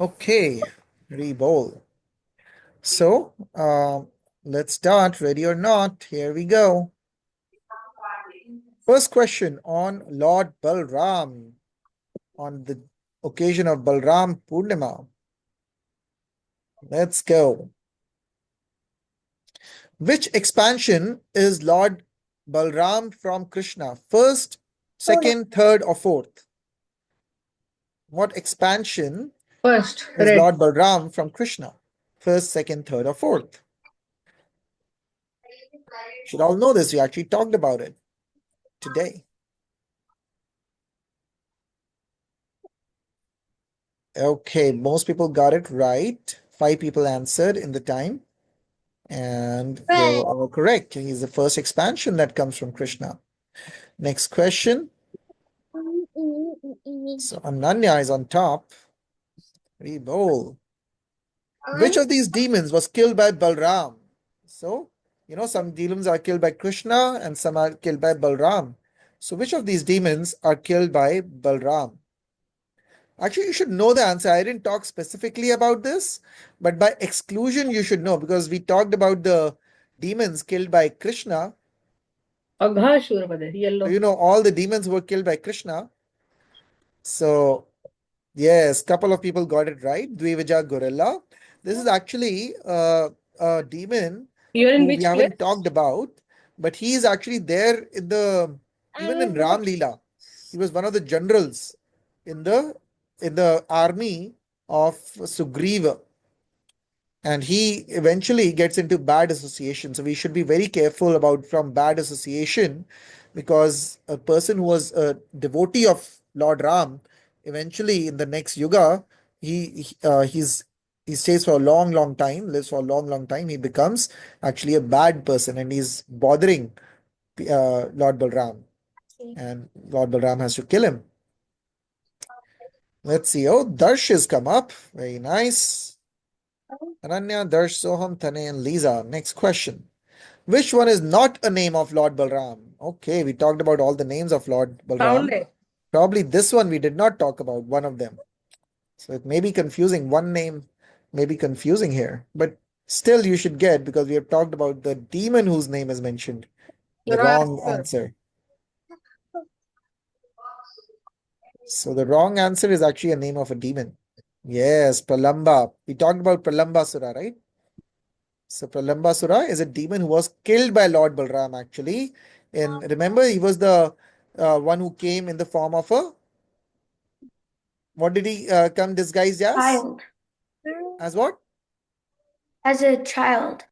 Okay, re-bowl. So, let's start. Ready or not? Here we go. First question on Lord Balram on the occasion of Balram Purnima. Let's go. Which expansion is Lord Balram from Krishna? First, second, third, or fourth? What expansion First, is red. Lord Balram from Krishna? First, second, third, or fourth? Should all know this. We actually talked about it today. Okay, most people got it right. 5 people answered in the time. And they were all correct. He's the first expansion that comes from Krishna. Next question. So Ananya is on top. Very bold. Which of these demons was killed by Balram? So, some demons are killed by Krishna and some are killed by Balram. So, which of these demons are killed by Balram? Actually, you should know the answer. I didn't talk specifically about this, but by exclusion, you should know because we talked about the demons killed by Krishna. Yellow. So, all the demons were killed by Krishna. So, yes, couple of people got it right. Dvivija Gorilla. This is actually a demon who we haven't talked about, but he is actually there even in Ram Leela. He was one of the generals in the army of Sugriva. And he eventually gets into bad association. So we should be very careful about from bad association because a person who was a devotee of Lord Ram, eventually in the next yuga, he stays for a long time, lives for a long time. He becomes actually a bad person and he's bothering Lord Balram. And Lord Balram has to kill him. Let's see. Oh, Darsh has come up. Very nice. Ananya, Darsh, Soham, Tane, and Lisa. Next question. Which one is not a name of Lord Balram? Okay, we talked about all the names of Lord Balram. Probably this one we did not talk about, one of them. So it may be confusing. One name may be confusing here. But still you should get because we have talked about the demon whose name is mentioned. The wrong answer. So the wrong answer is actually a name of a demon. Yes, Pralamba. We talked about Pralambasura, right? So Pralambasura is a demon who was killed by Lord Balram actually. And remember, he was the one who came in the form of a. What did he come disguised as? Child. As what? As a child.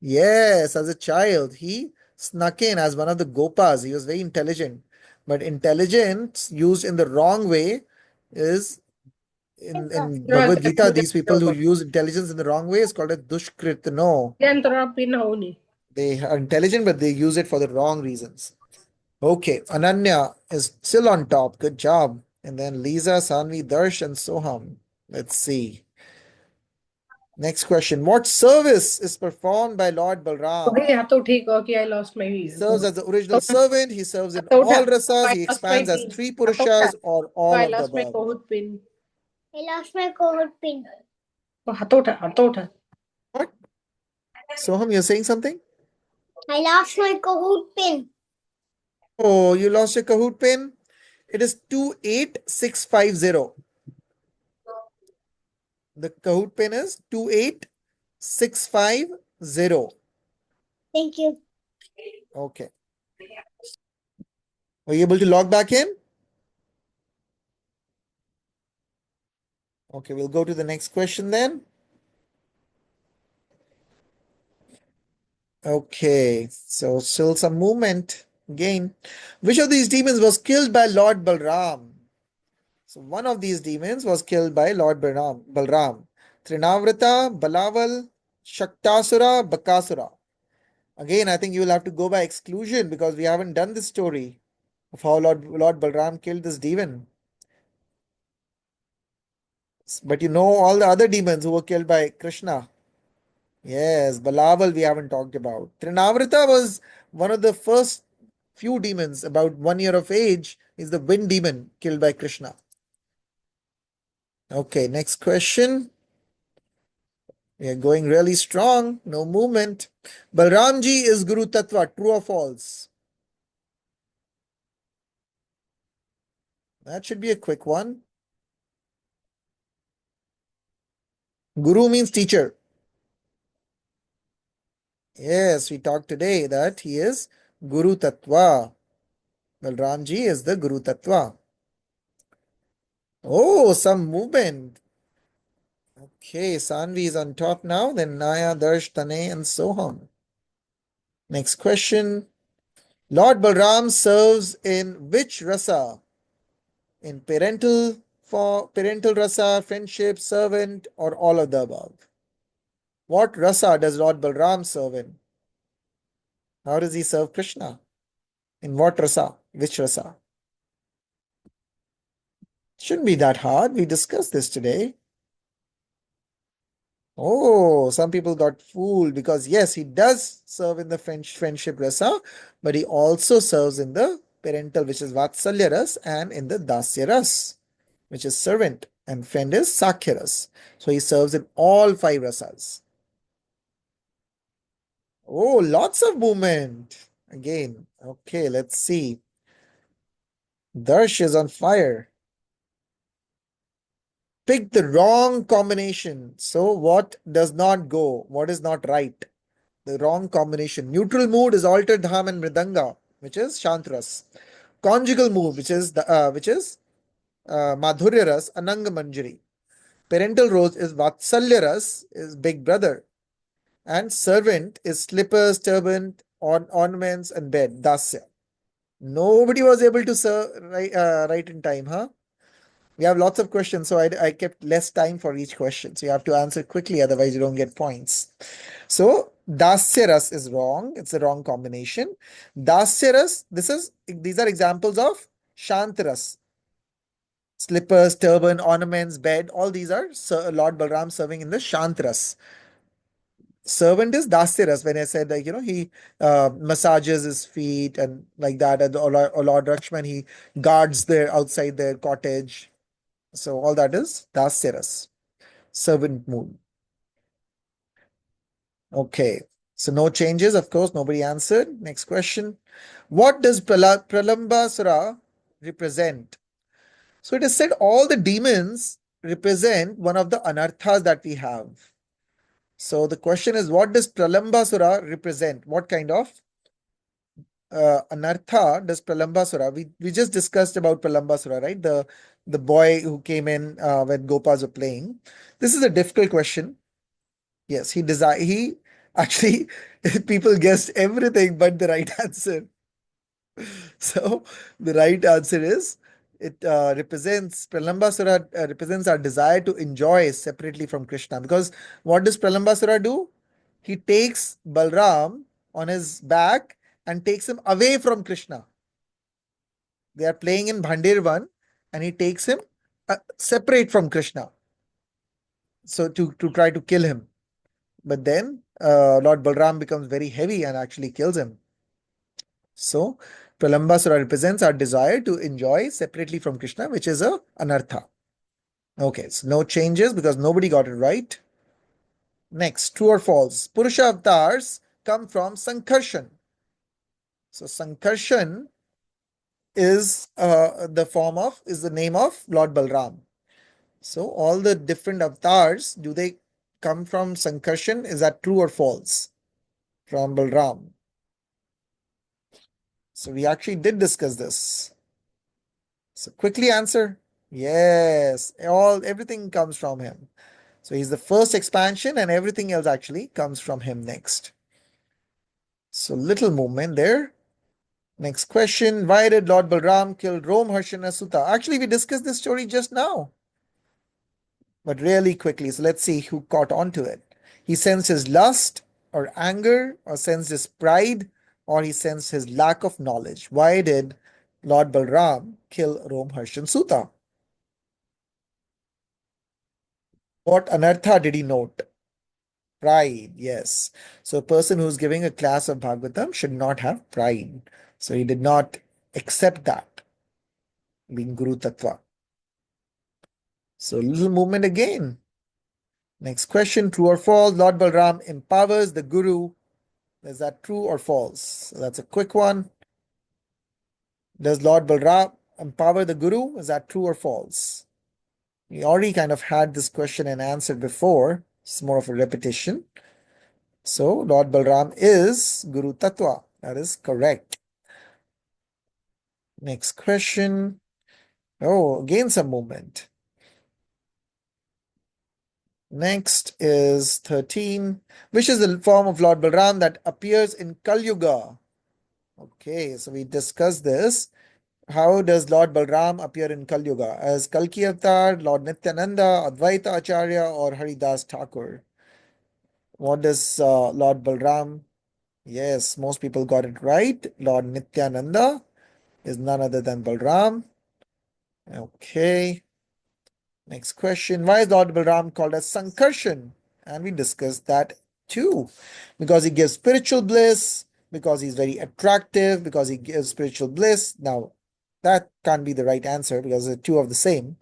Yes, as a child. He snuck in as one of the Gopas. He was very intelligent. But intelligence used in the wrong way is in Bhagavad Gita, these people who use intelligence in the wrong way is called a Dushkrit. No. They are intelligent, but they use it for the wrong reasons. Okay, Ananya is still on top. Good job. And then Lisa, Sanvi, Darsh, and Soham. Let's see. Next question. What service is performed by Lord Balram? I lost my He serves as the original servant. He serves in all rasas. He expands as three Purushas or all of the above. I lost my COVID pin. What? Soham, you're saying something? I lost my Kahoot pin. Oh, you lost your Kahoot pin? It is 28650. The Kahoot pin is 28650. Thank you. Okay. Are you able to log back in? Okay, we'll go to the next question then. Okay, so still some movement again. Which of these demons was killed by Lord Balram? So one of these demons was killed by Lord Balram. Trinavrata, Balaval, Shaktasura, Bakasura. Again, I think you will have to go by exclusion because we haven't done this story of how Lord Balram killed this demon. But you know all the other demons who were killed by Krishna. Yes, Balaval we haven't talked about. Trinavrata was one of the first few demons, about 1 year of age, is the wind demon killed by Krishna. Okay, next question. We are going really strong, no movement. Balramji is Guru Tattva, true or false? That should be a quick one. Guru means teacher. Yes, we talked today that he is Guru Tattva. Balramji is the Guru Tattva. Oh, some movement. Okay, Sanvi is on top now, then Naya, Darsh, Tane, and Soham. Next question. Lord Balram serves in which rasa? In parental rasa, friendship, servant, or all of the above? What rasa does Lord Balram serve in? How does he serve Krishna? In what rasa? Which rasa? Shouldn't be that hard. We discussed this today. Oh, some people got fooled because yes, he does serve in the friendship rasa, but he also serves in the parental, which is Vatsalya ras, and in the Dasya ras, which is servant, and friend is Sakhya ras. So he serves in all five rasas. Oh, lots of movement. Again, okay, let's see. Darsh is on fire. Pick the wrong combination. So what does not go? What is not right? The wrong combination. Neutral mood is altered dham and mridanga, which is shantras. Conjugal mood, which is madhurya ras, ananga manjari. Parental roles is vatsalya ras, is big brother, and servant is slippers, turban, ornaments, and bed. Dasya. Nobody was able to write in time, huh? We have lots of questions, so I kept less time for each question. So you have to answer quickly, otherwise you don't get points. So Dasyaras is wrong. It's the wrong combination. Dasyaras, these are examples of Shantaras. Slippers, turban, ornaments, bed, all these are Lord Balram serving in the Shantaras. Servant is Dasyaras. When I said, like, he massages his feet and like that. And Lord Lakshman, he guards outside their cottage. So all that is Dasyaras, servant mood. Okay. So no changes, of course, nobody answered. Next question. What does Pralambasura represent? So it is said all the demons represent one of the anarthas that we have. So the question is, what does Pralambasura represent? What kind of anartha does Pralambasura? We just discussed about Pralambasura, right? The boy who came in when Gopas were playing. This is a difficult question. Yes, he actually people guessed everything but the right answer. So the right answer is it represents Pralambasura represents our desire to enjoy separately from Krishna. Because what does Pralambasura do? He takes Balram on his back and takes him away from Krishna. They are playing in Bhandirvan and he takes him separate from Krishna. So to try to kill him. But then Lord Balram becomes very heavy and actually kills him. So Pralambasura represents our desire to enjoy separately from Krishna, which is a anartha. Okay, so no changes because nobody got it right. Next, true or false? Purusha avatars come from Sankarshan. So Sankarshan is the name of Lord Balram. So all the different avatars, do they come from Sankarshan? Is that true or false? From Balram. So we actually did discuss this. So quickly answer. Yes, everything comes from him. So he's the first expansion and everything else actually comes from him next. So little movement there. Next question. Why did Lord Balram kill Romharshana Sutta? Actually, we discussed this story just now, but really quickly. So let's see who caught on to it. He sensed his lust or anger, or sensed his pride, or he sensed his lack of knowledge. Why did Lord Balram kill Romharshan Sutta? What anartha did he note? Pride, yes. So a person who's giving a class of Bhagavatam should not have pride. So he did not accept that, being Guru Tattva. So little movement again. Next question, true or false? Lord Balram empowers the Guru. Is that true or false? So that's a quick one. Does Lord Balram empower the Guru? Is that true or false? We already kind of had this question and answered before. It's more of a repetition. So Lord Balram is Guru Tattva. That is correct. Next question. Oh, again some movement. Next is 13. Which is the form of Lord Balram that appears in Kali Yuga? Okay, so we discussed this. How does Lord Balram appear in Kali Yuga? As Kalki Avatar, Lord Nityananda, Advaita Acharya, or Haridas Thakur? What does Lord Balram? Yes, most people got it right. Lord Nityananda is none other than Balram. Okay. Next question. Why is Lord Balram called as Sankarshan? And we discussed that too. Because he gives spiritual bliss, because he's very attractive, because he gives spiritual bliss. Now, that can't be the right answer because they're two of the same.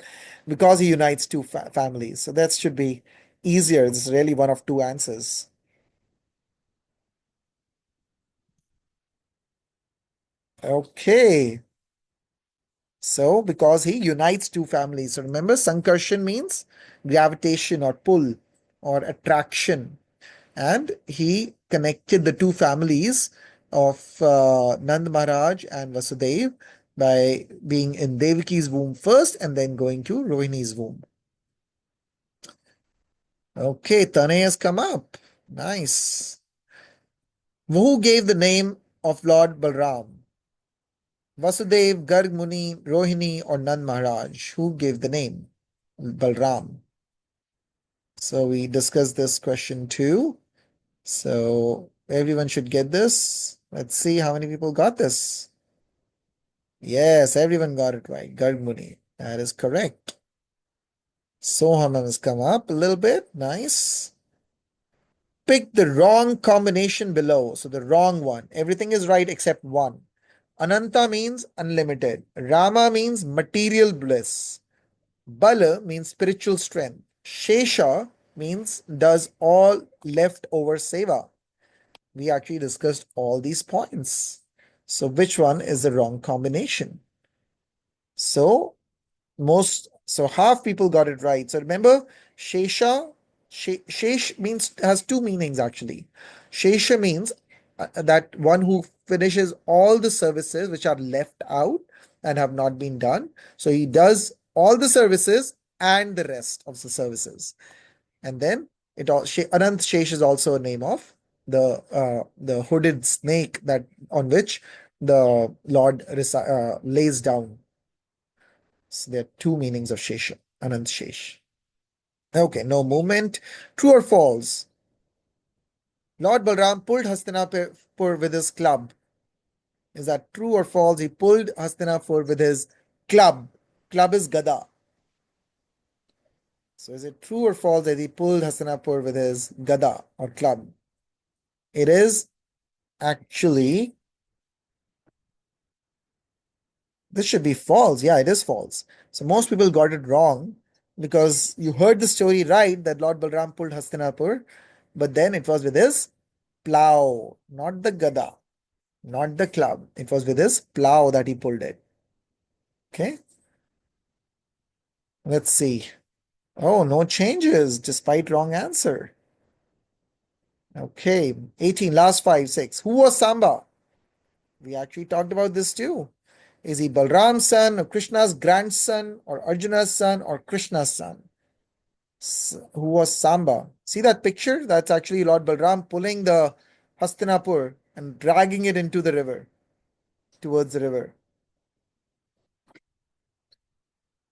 Because he unites two families. So that should be easier. This is really one of two answers. Okay. So, because he unites two families. So remember, Sankarshan means gravitation or pull or attraction. And he connected the two families of Nand Maharaj and Vasudev by being in Devaki's womb first and then going to Rohini's womb. Okay, Tanay has come up. Nice. Who gave the name of Lord Balram? Vasudev, Garg Muni, Rohini, or Nand Maharaj? Who gave the name? Balram. So we discussed this question too. So everyone should get this. Let's see how many people got this. Yes, everyone got it right. Garg Muni. That is correct. Soham has come up a little bit. Nice. Pick the wrong combination below. So the wrong one. Everything is right except one. Ananta means unlimited. Rama means material bliss. Bala means spiritual strength. Shesha means does all leftover seva. We actually discussed all these points. So which one is the wrong combination? So half people got it right. So remember, Shesha, Shesh means has two meanings actually. Shesha means that one who finishes all the services which are left out and have not been done. So he does all the services and the rest of the services. And then Anant Shesh is also a name of the hooded snake that on which the Lord lays down. So there are two meanings of Shesha, Anant Shesh. Okay, no movement. True or false? Lord Balram pulled Hastinapur with his club. Is that true or false? He pulled Hastinapur with his club. Club is Gada. So is it true or false that he pulled Hastinapur with his Gada or club? It is actually, this should be false. Yeah, it is false. So most people got it wrong because you heard the story right that Lord Balram pulled Hastinapur, but then it was with his plow, not the gada, not the club. It was with his plow that he pulled it. Okay, let's see. Oh, no changes despite wrong answer. Okay, 18, last 5, 6. Who was Samba? We actually talked about this too. Is he Balram's son, or Krishna's grandson, or Arjuna's son, or Krishna's son? Who was Samba? See that picture? That's actually Lord Balram pulling the Hastinapur and dragging it into the river, towards the river.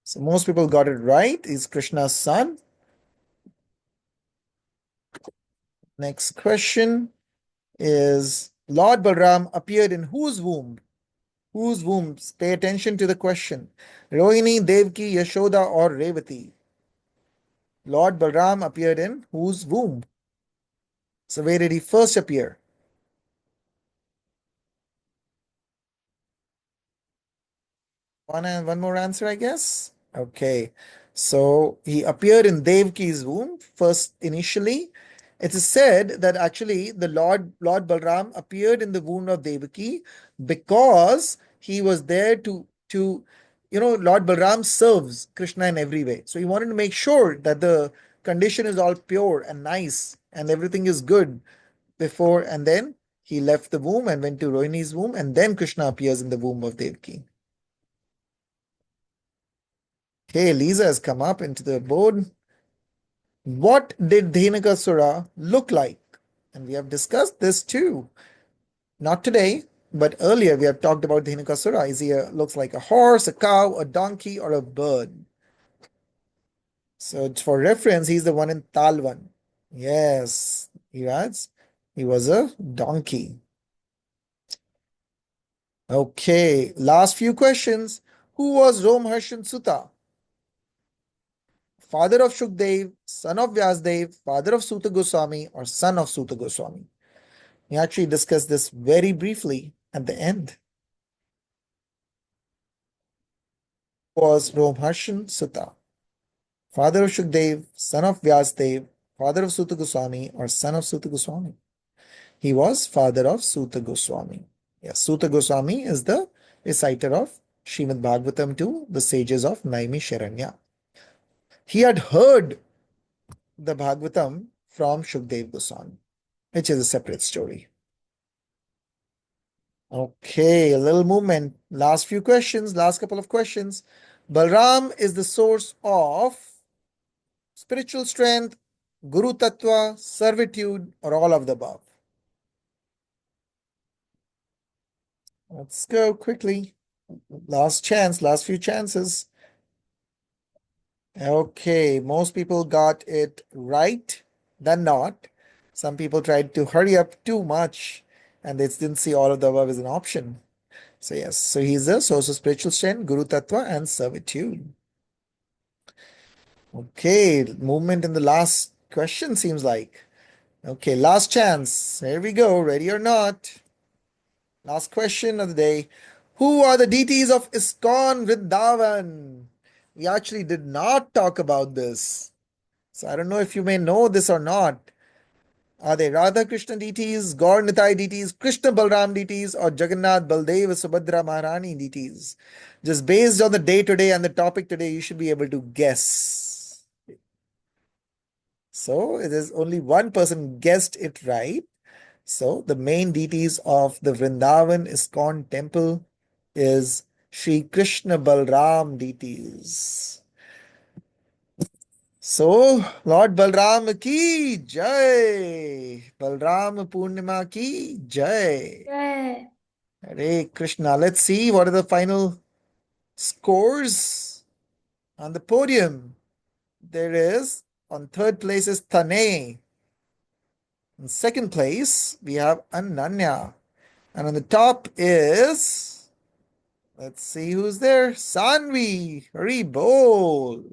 So most people got it right. He's Krishna's son. Next question is Lord Balram appeared in whose womb? Whose wombs? Pay attention to the question. Rohini, Devki, Yashoda, or Revati? Lord Balram appeared in whose womb? So where did he first appear? One more answer, I guess. Okay. So he appeared in Devki's womb first initially. It is said that actually the Lord Balram appeared in the womb of Devaki because he was there to Lord Balram serves Krishna in every way. So he wanted to make sure that the condition is all pure and nice and everything is good before, and then he left the womb and went to Rohini's womb, and then Krishna appears in the womb of Devaki. Okay, Lisa has come up into the board. What did Dhenukasura look like? And we have discussed this too. Not today, but earlier we have talked about Dhenukasura. Is he looks like a horse, a cow, a donkey, or a bird? So for reference, he's the one in Talwan. Yes, he was a donkey. Okay, last few questions. Who was Romharshan Sutta? Father of Shukdev, son of Vyasdev, father of Suta Goswami, or son of Suta Goswami? We actually discussed this very briefly at the end. Was Romharshan Sutta, father of Shukdev, son of Vyasdev, father of Suta Goswami, or son of Suta Goswami? He was father of Suta Goswami. Yes, Suta Goswami is the reciter of Srimad Bhagavatam to the sages of Naimi Sharanya. He had heard the Bhagavatam from Shukdev Goswami, which is a separate story. Okay, a little movement. Last few questions, last couple of questions. Balram is the source of spiritual strength, Guru Tattva, servitude, or all of the above. Let's go quickly. Last chance, last few chances. Okay, most people got it right than not. Some people tried to hurry up too much and they didn't see all of the above as an option. So yes, so he's the source of spiritual strength, Guru Tattva, and servitude. Okay, movement in the last question seems like. Okay, last chance. Here we go. Ready or not? Last question of the day. Who are the deities of ISKCON Vrindavan? We actually did not talk about this. So I don't know if you may know this or not. Are they Radha Krishna deities, Gaur Nitai deities, Krishna Balram deities, or Jagannath Baldev Subhadra Maharani deities? Just based on the day today and the topic today, you should be able to guess. So it is only one person guessed it right. So the main deities of the Vrindavan ISKCON temple is Sri Krishna Balram deities. So Lord Balram ki jai, Balram Purnima ki jai. Jai. Hare Krishna. Let's see what are the final scores on the podium. There is on third place is Tane. In second place, we have Ananya. And on the top is, let's see who's there, Sanvi. Hari Bol.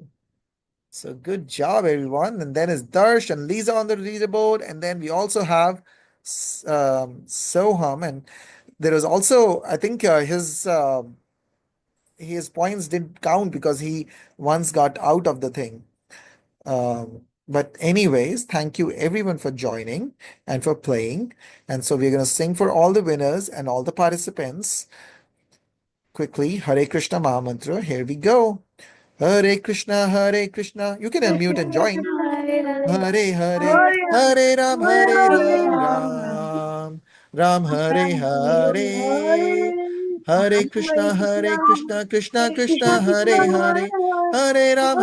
So good job, everyone. And then is Darsh and Lisa on the leaderboard. And then we also have Soham. And there is also, I think his points didn't count because he once got out of the thing. But anyways, thank you everyone for joining and for playing. And so we're going to sing for all the winners and all the participants. Quickly, Hare Krishna Maha Mantra. Here we go. Hare Krishna, Hare Krishna. You can unmute and join. Hare Hare, Hare Ram, Hare Ram, Ram Ram, Hare Hare. Hare Krishna, Hare Krishna, Krishna Krishna, Hare Hare. Hare Ram,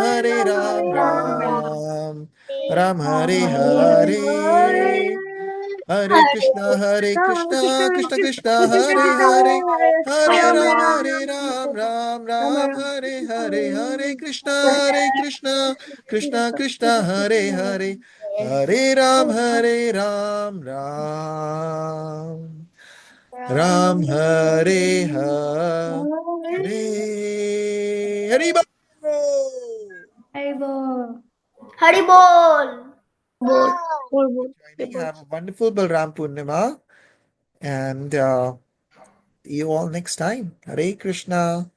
Ram Ram, Hare Hare. Hare Krishna, Hare Krishna, Krishna Krishna, Hare Hare. Hare Ram, Ram Ram, Hare Hare. Hare Krishna, Hare Krishna, Krishna Krishna, Hare Hare. Hare Ram, Ram Ram, Hare Hare. Hare Bol. Hari bol. Joining. Have a wonderful Balram Purnima and see you all next time. Hare Krishna.